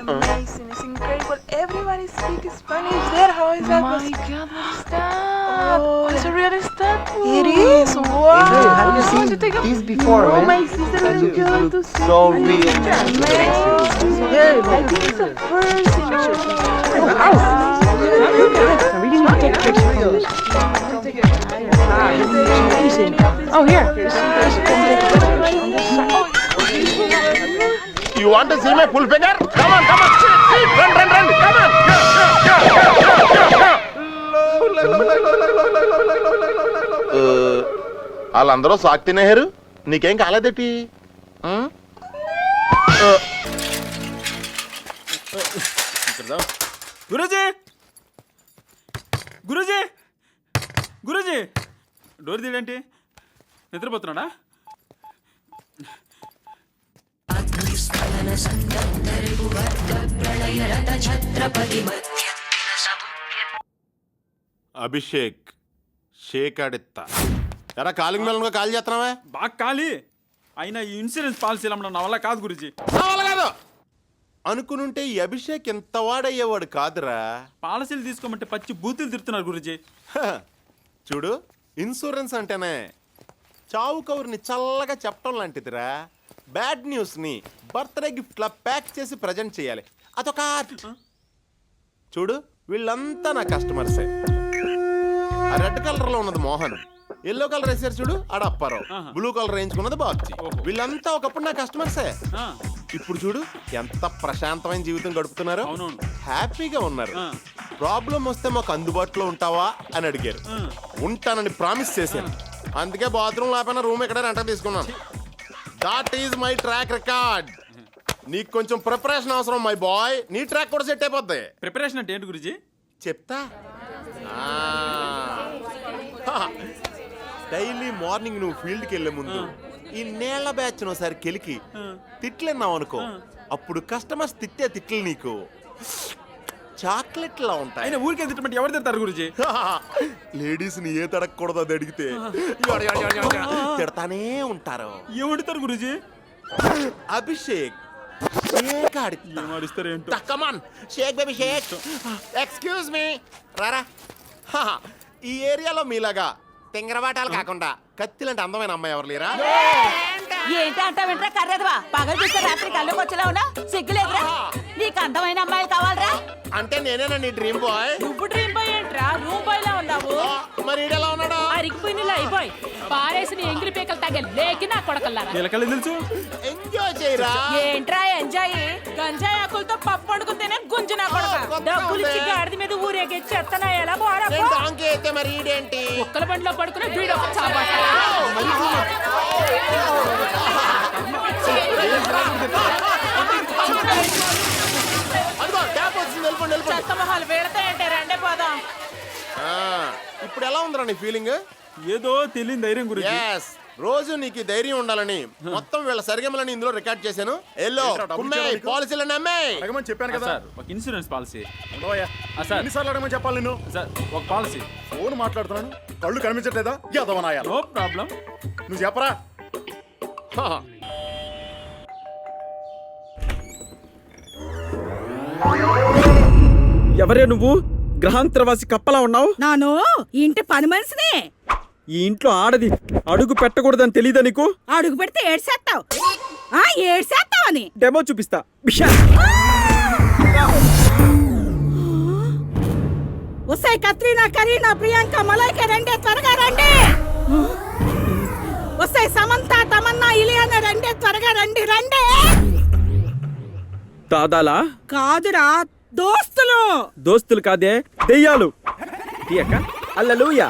Amazing, it's incredible. Everybody speaks Spanish there. How is that? My God, what is that? Oh, it's a real statue. It is. Wow. Have you seen Take a- these before, Oh, man? my sister is going to see. So real. Amazing. I think it's the first in Oh, here. You want to see my full figure come on run come on వాళ్ళందరూ సాక్ తినేహారు నీకేం కాలేదేటి Guruji Guruji Guruji door తీయండి నిద్రపోతున్నాడా అభిషేక్ షేక్ ఆడిత్తా ఎరా calling మేళంగా call చేస్తున్నావా బాగా ఖాళీ అయినా ఈ ఇన్సూరెన్స్ పాలసీలు అమ్మడం నా వల్ల కాదు గురూజీ కాదు అనుకునుంటే ఈ అభిషేక్ ఎంత వాడయ్యేవాడు కాదురా పాలసీలు తీసుకోమంటే పచ్చి బూతులు తిడుతున్నారు గురూజీ చూడు ఇన్సూరెన్స్ అంటేనే చావు కవర్ని చల్లగా చెప్పడం లాంటిదిరా బ్యాడ్ న్యూస్ని బర్త్డే గిఫ్ట్లా ప్యాక్ చేసి ప్రజెంట్ చేయాలి అదొక ఆర్ట్ చూడు వీళ్ళంతా నా కస్టమర్సే ఆ రెడ్ కలర్ లో ఉన్నది మోహన్ ఎల్లో కలర్ వేసారు చూడు ఆడ అప్పారావు బ్లూ కలర్ వేయించుకున్నది బాబ్జీ వీళ్ళంతా ఒకప్పుడు నా కస్టమర్సే ఇప్పుడు చూడు ఎంత ప్రశాంతమైన జీవితం గడుపుతున్నారు హ్యాపీగా ఉన్నారు ప్రాబ్లం వస్తే మాకు అందుబాటులో ఉంటావా అని అడిగారు ఉంటానని ప్రామిస్ చేశాను అందుకే బాత్రూమ్ లేకపోయినా రూమ్ ఎక్కడ రెంట తీసుకున్నాను that is my track record నీకు కొంచెం ప్రిపరేషన్ అవసరం మై బాయ్ నీ ట్రాక్ కూడా సెట్ అయిపోద్ది ప్రిపరేషన్ అంటే ఏంటి గురూజీ చెప్తా డైలీ మార్నింగ్ నువ్వు ఫీల్డ్కి వెళ్ళే ముందు ఈ నేల బ్యాచ్ ఒకసారి కెలికి తిట్లన్నావు అనుకో అప్పుడు కస్టమర్స్ తిట్టే తిట్లు నీకు చాక్లెట్ లా ఉంటాయి అయినా ఊరికే తిట్టమంటే ఎవరు తింటారు గురూజీ లేడీస్ ని ఏ తడకూడదు అది అడిగితే తిడతానే ఉంటారు ఏమడుతారు గురూజీ అభిషేక్ షేక్ ఆడిస్తారు come on shake baby shake excuse me రారా ఈ ఏరియాలో మీలాగా తింగరబాటాలు కాకుండా కత్తిలంటే అందమైన అమ్మాయి ఎవరు లేరా ఏంటి అంటా వింటరా కర్రేదవా పగలు చూస్తే రాత్రి కళ్ళకి వచ్చేలా ఉన్నా సిగ్గులేదురా నీకు అందమైన అమ్మాయిలు కావాలరా అంటే నేనేనా నీ డ్రీమ్ బాయ్ నువ్వు డ్రీమ్ బాయ్ ఏంట్రా రూమ్ బాయ్ లా ఉన్నావు మరి ఈడెలా ఉన్నాడా అరిగిపోయిన అయిపోయి పారేసిన ఎంగిలి పీకలు తగ్గ లేకి నా కొడకల్లారా తెలుసు ఎంజాయ్ చేయరా ఏంట్రా ఎంజాయ్ గంజాయి ఆకులతో పప్పు వండుకుంటేనే గుంజు నా కొడక డబ్బులు ఇచ్చి గాడిద మీద ఊరేగే చెత్తనా ఎలా అయితే మరి ఈడేంటి కుక్కల బండిలో పడుకునే వీడు ఒక చాపాట చెత్త మొహాలు వీళ్ళతో ఏంటే రండే పోదాం ఇప్పుడు ఎలా ఉందిరా నీ ఫీలింగ్ ఏదో తెలియని ధైర్యం గురించి రోజు నీకు ధైర్యం ఉండాలని మొత్తం వీళ్ళ సరిగమలని ఇందులో రికార్డ్ చేశాను ఎల్లో పాలసీలన్నీ అమ్మాయి చెప్పాను కదా ఒక ఇన్సూరెన్స్ పాలసీ ఎన్నిసార్లు అడగమని చెప్పాలి నేను సార్ ఒక పాలసీ ఫోన్ మాట్లాడుతున్నాను కళ్ళు కనిపించట్లేదా యాదవనాయా నో ప్రాబ్లం నువ్వు చెప్పరా ఎవరే నువ్వు గ్రహాంతరవాసి కప్పలా ఉన్నావు నాను ఇంటి పని మనిషిని ఈ ఇంట్లో ఆడది అడుగు పెట్టకూడదని తెలియదా నీకు అడుగు పెడితే ఏడ్సేస్తావు ఏడ్సేస్తావని డెమో చూపిస్తా వస్తాయి కత్రీనా కరీనా ప్రియాంక మలైక రండి త్వరగా రండి వస్తాయి సమంత తమన్నా ఇలియానా రండి త్వరగా రండి రండి దాదాలా కాదురా దోస్తులు దోస్తులు కాదే దెయ్యాలు తీయక అల్లెలూయా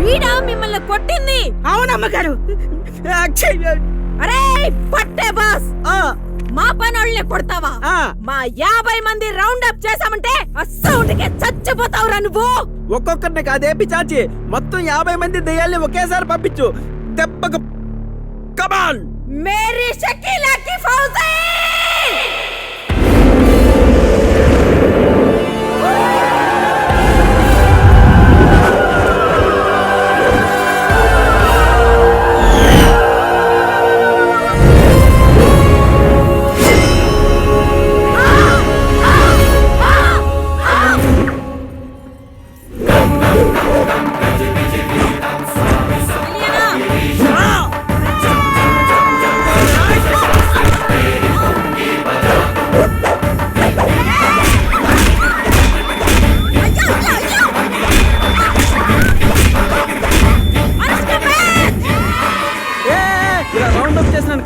వీడా మిమ్మల్ని కొట్టింది. అవునమ్మగారు. అరే పట్టే బాస్, మా పనోళ్ళని కొడతావా? మా 50 మంది రౌండ్ అప్ చేసామంటే అస్సౌండ్కే చచ్చిపోతావురా నువ్వు. ఒక్కొక్కరిని కాదే పిచాచి, మొత్తం 50 మంది దెయ్యాల్ని ఒకేసారి పంపించు. దెబ్బకు కమాన్. మేరీ షకీలా కి ఫౌజీ.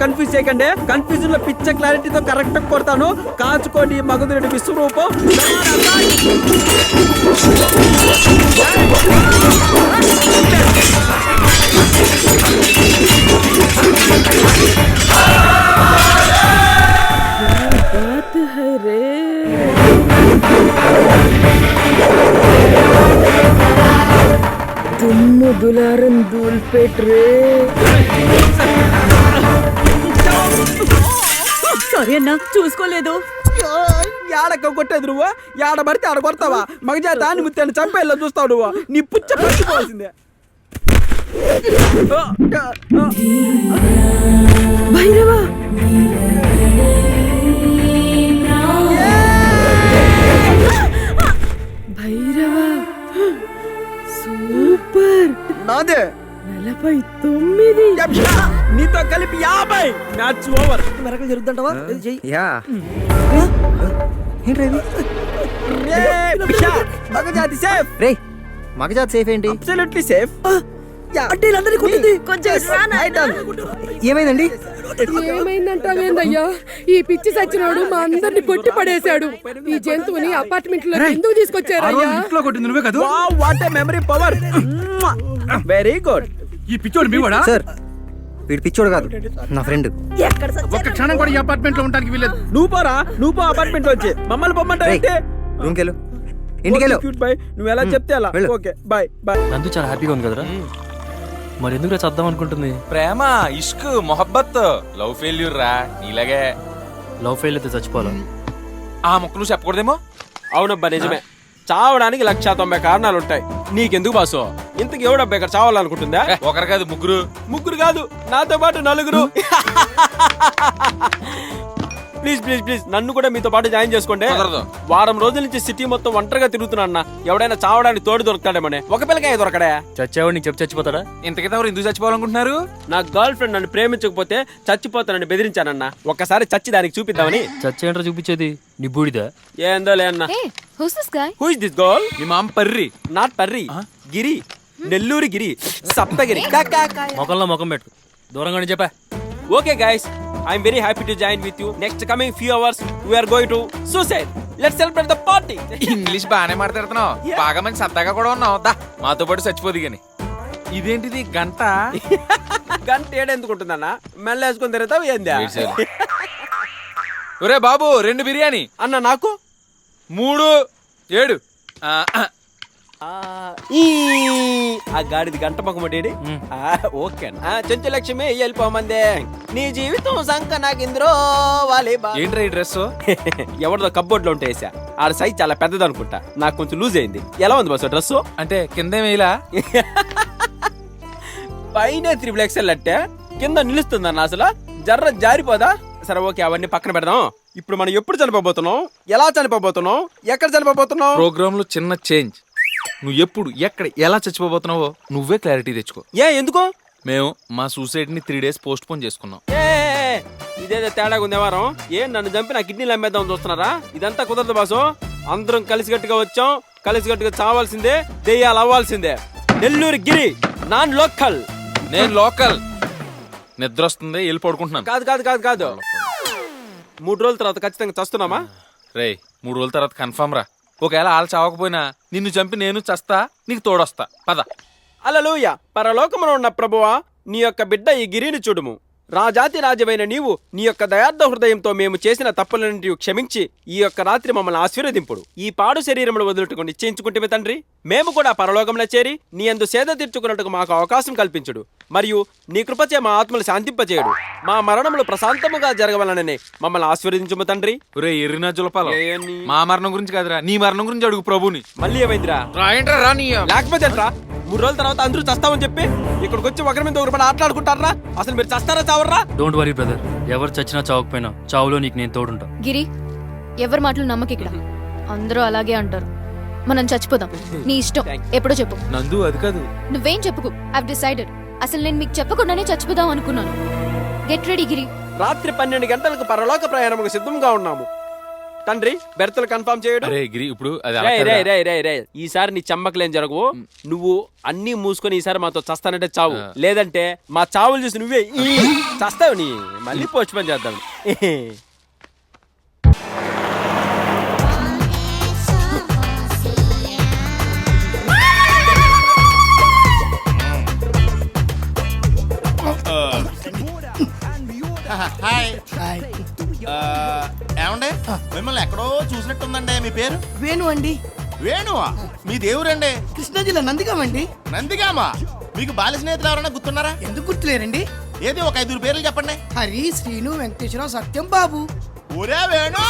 కన్ఫ్యూజ్ చేయకండి. కన్ఫ్యూజన్ లో పిచ్చ క్లారిటీతో కరెక్ట్ కొడతాను. కాచుకోండి మగధురుడి విశ్వరూపం. దుమ్ము దులారం దూల్పేట్ రే. సారీ అన్నా, చూసుకోలేదు. ఏడక్క కొట్టేది నువ్వు, ఏడ పడితే ఆడ కొడతావా? మగజాత అని ముత్తాన్ని చంపేలా చూస్తావు నువ్వు. నీ పుచ్చ పచ్చిపోవాల్సిందే. భైరవా, భైరవా సూపర్. నాదే 49. నీతో కలిపి 50. Match over. మెరకలు జరుగుతుంటావా? మగజాతి సేఫ్. రే మగజాత్ సేఫ్ ఏంటి? Absolutely safe. ఏమైందండి? ఏమైందంటావేందయ్యా? ఈ పిచ్చి సచ్చినోడు మా అందరిని కొట్టి పడేశాడు. ఈ జంతువుని అపార్ట్మెంట్ లో ఎందుకు తీసుకొచ్చారయ్యా? What a memory power. Very good. ఈ పిచ్చోడు మీ వాడా? సార్ వీడు పిచ్చోడు కాదు, నా ఫ్రెండ్. ఒక్క క్షణం కూడా ఈ అపార్ట్మెంట్ లో ఉండడానికి వీలేదు. నువ్వు పోరా, నువ్వు పో అపార్ట్మెంట్ వచ్చి. మమ్మల్ని పొమ్మంటావు. రూమ్కి వెళ్ళు, ఇంటికి వెళ్ళు. నువ్వు ఎలా చెప్తే అలా. Okay bye bye. నందు చాలా హ్యాపీగా ఉంది కదరా? మరి ఎందుకు చద్దాం అనుకుంటుంది? ప్రేమ, ఇష్క్, మొహబ్బత్, లవ్ ఫెయిల్యూర్ రా నీలాగే. లవ్ ఫెయిల్ అయితే చచ్చిపోవాలా? ఆ మొక్క నువ్వు చెప్పకూడదేమో. అవునబ్బా నిజమే. చావడానికి 190 కారణాలు ఉంటాయి. నీకెందుకు బాసు? ఇంతకు ఎవడబ్బా ఇక్కడ చావాలనుకుంటుందా? ఒకరు కాదు, ముగ్గురు. ముగ్గురు కాదు, నాతో పాటు 4. ప్లీజ్ ప్లీజ్ ప్లీజ్ నన్ను కూడా మీతో పాటు జాయిన్ చేసుకోండి. వారం రోజుల నుంచి సిటీ మొత్తం ఒంటరిగా తిరుగుతున్నా. ఎవడైనా చావడానికి తోడు దొరుకుతాడేమోనే. ఒక పిల్లకాయ దొరకడా? చచ్చేవాడు నీకు చెప్పి చచ్చిపోతాడా? ఇంతకైతే ఎవరు ఎందుకు చచ్చిపోవాలనుకుంటున్నారు? నా గర్ల్ ఫ్రెండ్ నన్ను ప్రేమించకపోతే చచ్చిపోతానని బెదిరించానన్నా. ఒక్కసారి చచ్చి దానికి చూపిద్దామని. చచ్చేంట్రా చూపించేది? నీ బూడిదా? ఏందో లే అన్న. Who's this guy? Who is this girl? మీ మామ పర్రి. నాట్ పర్రి, గిరి. నెల్లూరు గిరి, సప్తగిరి. మొఖంలో ముఖం పెట్టు, దూరంగానే చెప్పా. Okay guys, I'm very happy to join with you. Next coming few hours we are going to suicide. Let's celebrate the party. English బాగానే మాట్లాడుతున్నావు. బాగా మంచి సరదాగా కూడా ఉన్నావు. దా మాతో పాటు చచ్చిపోదు గాని. ఇదేంటిది గంట? గంట ఏడెందుకుంటుందన్న? మెల్ల వేసుకొని తిరుగుతావు ఏందా? ఒరే బాబు 2 బిర్యానీ అన్న. నాకు 3 7. ఆ గాడిది గంట మొక్కమటేడి. ఓకే చెంచులక్ష్మి వెళ్ళిపోమందే. నీ జీవితం సంక నాకింద్రో వాలే. ఏంట్రా ఈ డ్రెస్? ఎవరిదో కబ్బోర్డ్ లో ఉంటే వేసా. ఆడ సైజ్ చాలా పెద్దది అనుకుంటా. నాకు కొంచెం లూజ్ అయింది. ఎలా ఉంది బస్ డ్రెస్? అంటే కింద వేయలా? పైన 3XL అంటే కింద నిలుస్తుందన్న. అసలు జర్ర జారిపోదా? సరే ఓకే, అవన్నీ పక్కన పెడదాం. ఇప్పుడు మనం ఎప్పుడు చనిపోబోతున్నాం, ఎలా చనిపోబోతున్నాం, ఎక్కడ చనిపోబోతున్నాం? ప్రోగ్రామ్ లో చిన్న చేంజ్. నువ్వు ఎప్పుడు ఎక్కడ ఎలా చచ్చిపోబోతున్నావో నువ్వే క్లారిటీ తెచ్చుకో. ఎందుకో? మేము మా సూసైడ్ ని 3 days పోస్ట్ పోన్ చేసుకున్నాం. ఇదేదో తేడాగా ఉంది వారం. నన్ను చంపి నా కిడ్నీలు అమ్మేద్దాం చూస్తున్నారా? ఇదంతా కుదరదు బాసు. అందరం కలిసిగట్టుగా వచ్చాం, కలిసిగట్టుగా చావాల్సిందే, దెయ్యాలు అవ్వాల్సిందే. నెల్లూరు గిరి, నాన్ లోకల్. నేను లోకల్. నిద్ర వస్తుంది, వెళ్ళి పడుకుంటున్నాను. కాదు కాదు కాదు కాదు 3 రోజుల తర్వాత ఖచ్చితంగా చస్తున్నామా? రే 3 రోజుల తర్వాత కన్ఫర్మ్ రా. ఒకవేళ వాళ్ళు చావకపోయినా నిన్ను చంపి నేను చస్తా, నీకు తోడొస్తా. పద. హల్లెలూయా. పరలోకమున ఉన్న ప్రభువా, నీ యొక్క బిడ్డ ఈ గిరిని చూడుము. రాజాతి రాజమైన నీవు నీ యొక్క దయార్థ హృదయంతో మేము చేసిన తప్పులన్నింటినీ క్షమించి ఈ యొక్క రాత్రి మమ్మల్ని ఆశీర్వదింపుడు. ఈ పాడు శరీరమును వదులుటకు నిశ్చయించుకుంటే తండ్రి, మేము కూడా పరలోకంలో చేరి నీ యందు సేద తీర్చుకున్నట్టుకు మాకు అవకాశం కల్పించుడు. మరియు నీ కృపచే మా ఆత్మలు శాంతింపచేయుడు. మా మరణములు ప్రశాంతముగా జరగవలననే మమ్మల్ని ఆశీర్వదించుము తండ్రి. ఒరే ఎర్రినా జులపాల, మా మరణం గురించి కాదురా, నీ మరణం గురించి అడుగు ప్రభుని. మళ్ళీ ఏమైందిరా? రాయంట్రా రా నీ లేకపోతే ఏంట్రా? 3 రోజుల తర్వాత అందరూ చస్తామని చెప్పి ఇక్కడికి వచ్చి ఒకరి మీద ఒకరి పడి ఆటలాడుకుంటారా? అసలు మీరు చస్తారా చావర్రా? డోంట్ వరీ బ్రదర్, ఎవరు చచ్చినా చావకపోయినా చావులో నీకు నేను తోడుంటా. గిరి, ఎవరి మాటలు నమ్మకి ఇక్కడ. అందరూ అలాగే అంటారు. మనం చచ్చిపోదాం. నీ ఇష్టం, ఎప్పుడో చెప్పు. నందు అది కాదు. నువ్వేం చెప్పుకు. I've decided. అసలు నేను మీకు చెప్పకుండానే చచ్చిపోదాం అనుకున్నాను. గెట్ రెడీ గిరి. రాత్రి 12 గంటలకు పరలోక ప్రయాణముకు సిద్ధంగా ఉన్నాము తండ్రి. బెర్తలు కన్ఫర్మ్ చేయడు. గిరి ఇప్పుడు అది ఈసారి నీ చమ్మకలేం జరగవు. నువ్వు అన్ని మూసుకొని ఈసారి మాతో చస్తానంటే చావు, లేదంటే మా చావులు చూసి నువ్వే చస్తావు. నీ మళ్ళీ పోస్ట్ పోన్ చేద్దాం. హాయ్. ఏమండి, మిమ్మల్ని ఎక్కడో చూసినట్టుందండి. మీ పేరు? వేణు అండి. వేణువా? మీ దేవురండి? కృష్ణా జిల్లా నందిగామండి. నందిగామా? మీకు బాల్య స్నేహితులు ఎవరన్నా గుర్తున్నారా? ఎందుకు గుర్తులేరండి? ఏది ఒక 5 పేర్లు చెప్పండి. హరి, శ్రీను, వెంకటేశ్వరరావు, సత్యం, బాబు. ఒరే వేణు,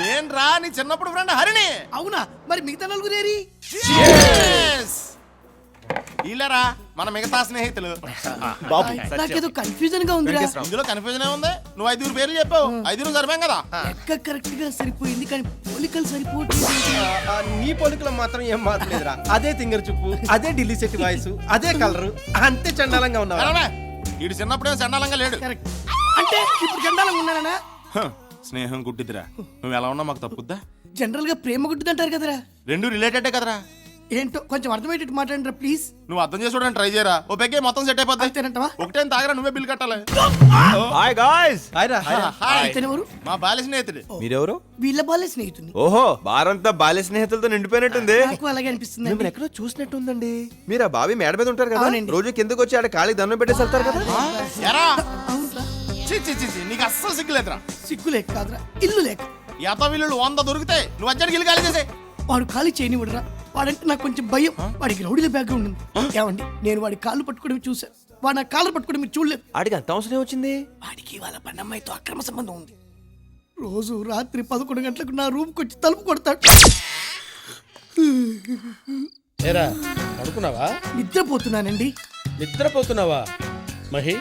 నేను రా నీ చిన్నప్పుడు ఫ్రెండ్ హరిని. అవునా? మరి మిగతా నలుగురేరి? ఇల్లరా మన మిగతా స్నేహితులు. నాకేదో కన్ఫ్యూజన్ గా ఉంది. ఇందులో కన్ఫ్యూజన్ ఉంది. నువ్వు 5 పేర్లు చెప్పావు, 5 సరిపోయాం కదా. లెక్క కరెక్ట్ గా సరిపోయింది, కానీ పోలికలు సరిపోతుంది. నీ పోలికలు మాత్రం ఏం మాత్రలేదురా. అదే తింగర్ చూపు, అదే ఢిల్లీ సెట్ వాయిస్, అదే కలరు, అంతే చండాలంగా ఉన్నావు. వీడు చిన్నప్పుడే చండాలంగా లేడు. అంటే ఇప్పుడు చండాలంగా ఉన్నానా? స్నేహం గుడ్డిదిరా. నువ్వు ఎలా ఉన్నా మాకు తప్పుద్దా? జనరల్ గా ప్రేమ గుడ్డిదంటారు కదరా. 2 రిలేటెడ్ కదరా. ఏంటో కొంచెం అర్థమయ్యేటట్టు మాట్లాడండి ప్లీజ్. నువ్వు అర్థం చేసుకోవడానికి ట్రై చేయరా. ఓ పెగ్గే మొత్తం సెట్ అయిపోద్ది. ఒకటే తాగరా, నువ్వే బిల్ కట్టాలి. Hi guys. ఎవరు? మా బాల్య స్నేహితుడు. మీరెవరు? వీళ్ళ బాల్య స్నేహితుని. ఓహో, బారంతా బాల్య స్నేహితులతో నిండిపోయినట్టుంది. నాకు అలాగే అనిపిస్తుంది. మిమ్మల్ని ఎక్కడో చూసినట్టుందండి. మీరు ఆ బావి మేడ మీద ఉంటారు కదా, అవునండి. రోజు కిందకు వచ్చి ఆడ ఖాళీ దండం పెట్టేసి వెళ్తారు కదా. ఎరా నీకు అస్సలు సిగ్గులేదురా. సిగ్గులే కాదురా, ఇల్లు లేక. యాత వీళ్ళు 100 దొరికితే నువ్వు వచ్చాడికి ఇల్లు ఖాళీ చేసే. వాడు ఖాళీ చేయనివ్వడరా. వాడంటే నాకు కొంచెం భయం. వాడికి రౌడీల బ్యాక్గ్రౌండ్ ఉంది. ఏమండి, నేను వాడి కాళ్ళు పట్టుకోవడం చూసాను. వాడు నా కాళ్ళు పట్టుకోవడం మీరు చూడలేదు. ఆడికి అంత అవసరం వచ్చింది. వాడికి వాళ్ళ పన్నమ్మాయితో అక్రమ సంబంధం ఉంది. రోజు రాత్రి 11 గంటలకు నా రూమ్కి వచ్చి తలుపు కొడతాడు. ఏరా, పడుకున్నావా? నిద్రపోతున్నానండి. నిద్రపోతున్నావా? మహి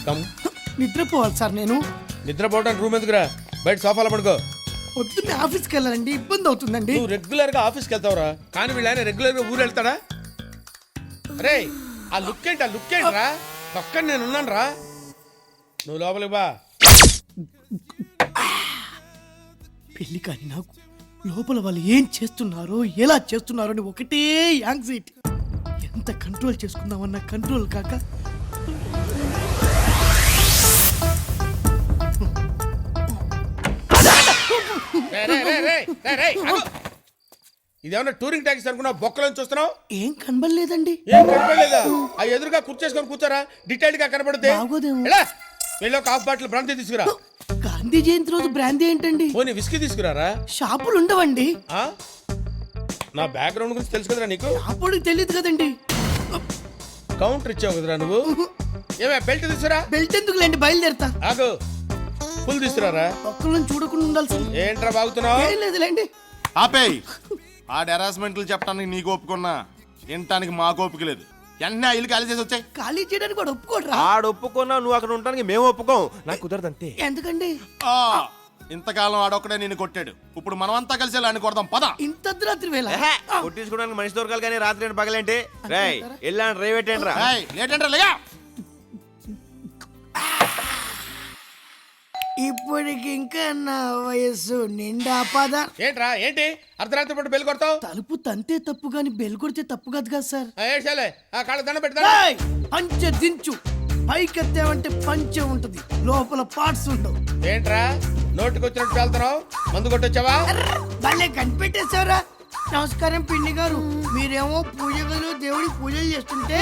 కమ్. నిద్రపోవాలి సార్. నేను నిద్రపోవడానికి రూమ్ ఎందుకురా? బయట సోఫాలో పడుకో. పొద్దున్నే ఆఫీస్కి వెళ్ళాలండి, ఇబ్బంది అవుతుందండి. నువ్వు రెగ్యులర్ గా ఆఫీస్కి వెళ్తావురా, కానీ వీళ్ళైనా రెగ్యులర్ గా ఊరు వెళ్తాడా? అరే ఆ లుక్ ఏంటి? ఆ లుక్ ఏంట్రా? పక్కన నేను ఉన్నాను రా. నువ్వు లోపలికి బా. పెళ్లి కానీ నాకు లోపల వాళ్ళు ఏం చేస్తున్నారో, ఎలా చేస్తున్నారో అని ఒకటే యాంగ్జైటీ. ఎంత కంట్రోల్ చేసుకుందామన్న కంట్రోల్ కాక ఇదేమన్నా టూరింగ్ ట్యాక్సీ అనుకున్నా? బొక్కలను చూస్తున్నావు? ఏం కనబడలేదండి. ఏం కనపడలేదా? ఆ ఎదురుగా కూర్చేసుకొని కూర్చోరా, డీటెయిల్ గా కనపడుతుంది. వెళ్ళి ఒక హాఫ్ బాటిల్ బ్రాందీ తీసుకురా. గాంధీ జయంతి రోజు బ్రాందీ ఏంటండి? పోనీ విస్కీ తీసుకురారా. షాపులు ఉండవండి. నా బ్యాక్గ్రౌండ్ గురించి తెలుసు కదరా నీకు? అప్పుడు తెలియదు కదండి. కౌంటర్ ఇచ్చావు కదరా నువ్వు. ఏమే బెల్ట్ తీసుకురా. బెల్ట్ ఎందుకులేండి, బయలుదేరతా. ఆగు, ఫుల్ తీసుకురారా. ఒక్కళ్ళని చూడకుండా ఉండాల్సింది. ఏంట్రా బాగుతున్నావు? ఏం లేదులేండి. ఆపేయ్. ఆ హెరాస్మెంట్లు చెప్పడానికి నీకు ఒప్పుకున్నా, వినటానికి మాకు ఓపిక లేదు. వెంటనే ఇల్లు ఖాళీ చేసి వచ్చాయి. ఖాళీ చేయడానికి కూడా ఒప్పుకోడరా. ఆడు ఒప్పుకున్నా, నువ్వు అక్కడ ఉండడానికి మేము ఒప్పుకోం. నాకు కుదరదు అంతే. ఎందుకండి? ఇంతకాలం ఆడొక్కడే నేను కొట్టాడు. ఇప్పుడు మనమంతా కలిసి వెళ్ళి కొడదాం పద. ఇంత రాత్రి వేళ కొట్టించుకోవడానికి మనిషి దొరకాలి, కానీ రాత్రి ఏంటి పగలేంటి? రేయ్ వెళ్ళండి, రేవేటండి రా. లేటంటే లేగా. ఇప్పటికి ఇంకా నా వయస్సు నిండా పద. ఏంట్రా ఏంటి అర్ధరాత్రి పాటు బెల్ కొడతావు? తలుపు తంతే తప్పు గాని బెల్ కొడితే తప్పు కాదు కదా సార్. ఏడ్చాలే, ఆ కాళ్ళ దండ పెడతా. పంచె దించు. పైకెత్తావంటే పంచె ఉంటది, లోపల పార్ట్స్ ఉండవు. ఏంట్రా నోటికి వచ్చినట్టు వెళ్తున్నావు? మందు కొట్టొచ్చావా? భలే కనిపెట్టేశావురా. నమస్కారం పిండి గారు. మీరేమో పూజ గదిలో దేవుడి పూజలు చేస్తుంటే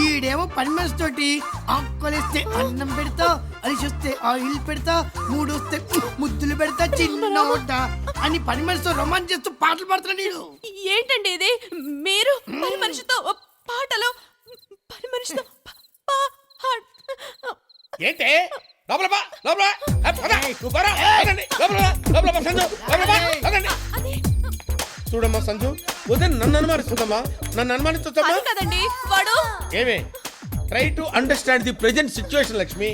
ఈడేమో పని మనిషి తోటి ఆకులిస్తే అన్నం పెడతా, అలిసొస్తే ఆయిల్ పెడతా, మూడొస్తే ముద్దులు పెడతా చిన్న అని పని మనిషితో రొమాన్స్ చేస్తూ పాటలు పాడుతున్నాడు నేను. ఏంటండి ఇది? మీరు పని మనిషితో పాటలు, పని మనిషితో ఏంటే లోపల బా, లోపల బా. నువ్వు పోరా. పదండి, లోపల బా, లోపల బా, సంజు, లోపల బా, పదండి. చూడమ్మా సంజు, ఉదయం నన్ను అనుమానిస్తుందమ్మా, నన్ను అనుమానిస్తుందమ్మా. కదండి వాడు. ఏమే try to understand the present situation Lakshmi.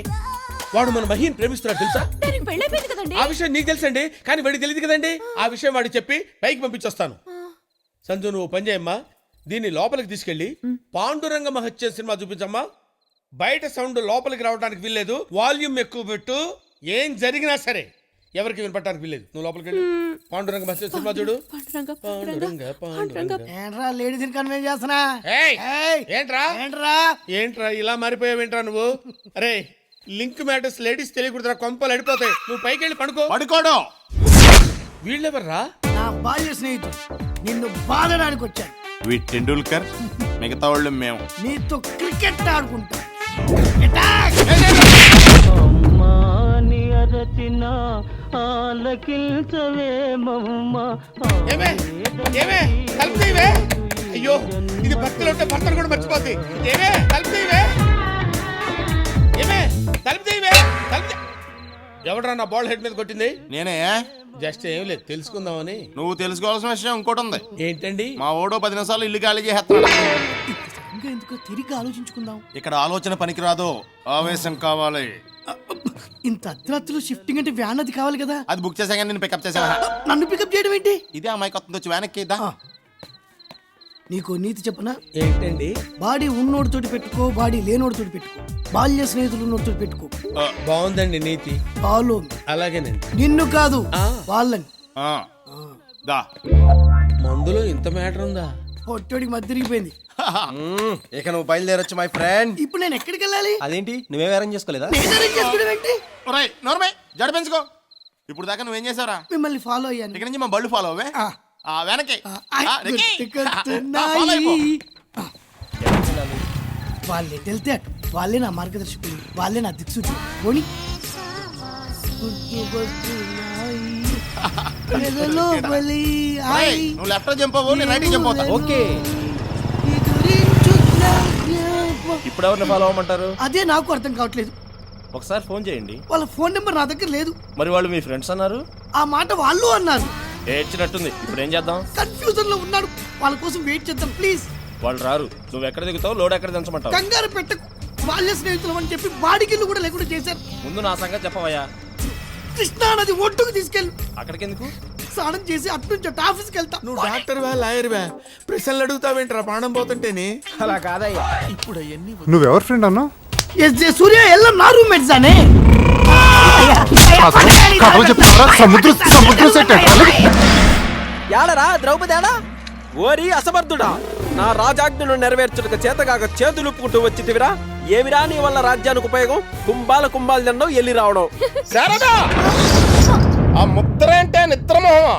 వాడు మన మహిని ప్రేమిస్తున్నాడు తెలుసా? పెళ్ళైపోయింది కదండి. ఆ విషయం నీకు తెలుసండి, కానీ వాడికి తెలియదు కదండి. ఆ విషయం వాడికి చెప్పి పైకి పంపించొస్తాను. సంజు నువ్వు పని చేయమ్మా, దీన్ని లోపలికి తీసుకెళ్ళి పాండురంగ మహత్య సినిమా చూపించమ్మా. బయట సౌండ్ లోపలికి రావడానికి వీల్లేదు, వాల్యూమ్ ఎక్కువ పెట్టు. ఏం జరిగినా సరే ఎవరికి వినపడటానికి వీల్లేదు. నువ్వు లోపలికి వెళ్ళి పాండురంగ మహత్య సినిమా చూడు. ఏంట్రా లేడీస్ కన్వెన్స్ చేస్తున్నా? ఏంట్రా ఏంట్రా ఇలా మారిపోయావేంట్రా నువ్వు? అరే లింక్ మ్యాటర్స్ లేడీస్ తెలియకూడదురా, కొంపలు అడిపోతాయి. నువ్వు పైకి వెళ్ళి పడుకోవడం. వీళ్ళెవర్రా? నా బాల్య స్నేహితుడు, నిన్ను బాధడానికి వచ్చాను. వీట్ టెండూల్కర్, మిగతా వాళ్ళు మేము. నీతో క్రికెట్ ఆడుకుంటా. అయ్యో ఇది భక్తులు ఉంటే భర్తను కూడా మర్చిపోద్ది. ఏమే తలుపుతీవే, ఏమే తలుపుతీవే. ఎవడరా నా బాల్ హెడ్ మీద కొట్టింది? నేనే. జస్ట్ ఏం లేదు తెలుసుకుందామని. నువ్వు తెలుసుకోవాల్సిన విషయం ఇంకోటి ఉంది. ఏంటండి? మా ఓడో 10 నిమిషాలు ఇల్లు ఖాళీ చేస్తాడు. ఇంకా ఎందుకో తిరిగి ఆలోచించుకుందాం. ఇక్కడ ఆలోచన పనికిరాదు, ఆవేశం కావాలి. ఇంత అర్ధరాత్రులు షిఫ్టింగ్ అంటే వ్యాన్ అది కావాలి కదా. అది బుక్ చేసా కానీ నేను పికప్ చేసా. నన్ను పికప్ చేయడం ఏంటి? ఇదే అమ్మాయి కొత్త వచ్చి వ్యాన్ ఎక్కిద్దా. నీకు నీతి చెప్పనా? ఏంటండి? బాడీ ఉన్నోడితోటి పెట్టుకో, బాడీ లేనోడితోటి పెట్టుకో, బాల్య స్నేహితులు ఉన్నోడితోటి పెట్టుకో. బాగుందండి నీతి. ఫాలో. అలాగేనండి. నిన్ను కాదు వాళ్ళని. మందులో ఇంత మ్యాటర్ ఉందా? పొట్టోడికి మధ్య తిరిగిపోయింది. ఇక నువ్వు బయలుదేరొచ్చు మై ఫ్రెండ్. ఇప్పుడు నేను ఎక్కడికి వెళ్ళాలి? అదేంటి నువ్వేం అరేంజ్ చేసుకోలేదా? జడ పెంచుకో. ఇప్పుడు దాకా నువ్వేం చేసావురా? మిమ్మల్ని ఫాలో అయ్యాను. ఇక్కడ నుంచి మా బళ్ళు ఫాలో అవే. వెనక్కి వాళ్ళే వెళ్తే అటు, వాళ్ళే నా మార్గదర్శకులు, వాళ్ళే నా దిక్సూచి. పోనీ నువ్వు లెఫ్ట్ జంప్ అవ్వు, నేను రైట్ జంప్ అవుతా. ఓకే. ఇప్పుడు ఎవరిని ఫాలో అవ్వమంటారు? అదే నాకు అర్థం కావట్లేదు. ఒకసారి ఫోన్ చేయండి. వాళ్ళ ఫోన్ నెంబర్ నా దగ్గర లేదు. మరి వాళ్ళు మీ ఫ్రెండ్స్ అన్నారు? ఆ మాట వాళ్ళు అన్నారు. ఏడ్చినట్టుంది. ఇప్పుడు ఏం చేద్దాం? కన్ఫ్యూజన్ లో ఉన్నాడు. వాళ్ళ కోసం వెయిట్ చేద్దాం ప్లీజ్. వాళ్ళు రారు. నువ్వు ఎక్కడ దిగుతావు, లోడ్ ఎక్కడ దించమంటావు? కంగారు పెట్టకు. బాల్య స్నేహితులు అని చెప్పి బాడికిల్లు కూడా లేకుండా చేశారు. ముందు నా సంగతి చెప్పవయ్యా. కృష్ణా నది ఒడ్డుకు తీసుకెళ్ళు. అక్కడికి ఎందుకు? స్నానం చేసి అటు నుంచి అటు ఆఫీస్కి వెళ్తా. నువ్వు డాక్టర్ వా లాయర్ వా ప్రశ్నలు అడుగుతావేంట్రా ప్రాణం పోతుంటేనే? అలా కాదయ్యా. ఇప్పుడు అవన్నీ నువ్వెవరు ఫ్రెండ్ అన్నా? సూర్య ఎల్ల నా రూమ్మేట్స్ అనే. సముద్రం సెట్ యాడరా ద్రౌపది ఆడా? ఓరి అసమర్థుడా, నా రాజాజ్ఞను నెరవేర్చుటకు చేతగాక చేతులుపుకుంటూ వచ్చితివిరా. ఏమిరా నీ వల్ల రాజ్యానికి ఉపయోగం? కుంభాలు తినడం, ఎల్లి రావడం. ఆ ముద్ర అంటే నిద్రమోహమా?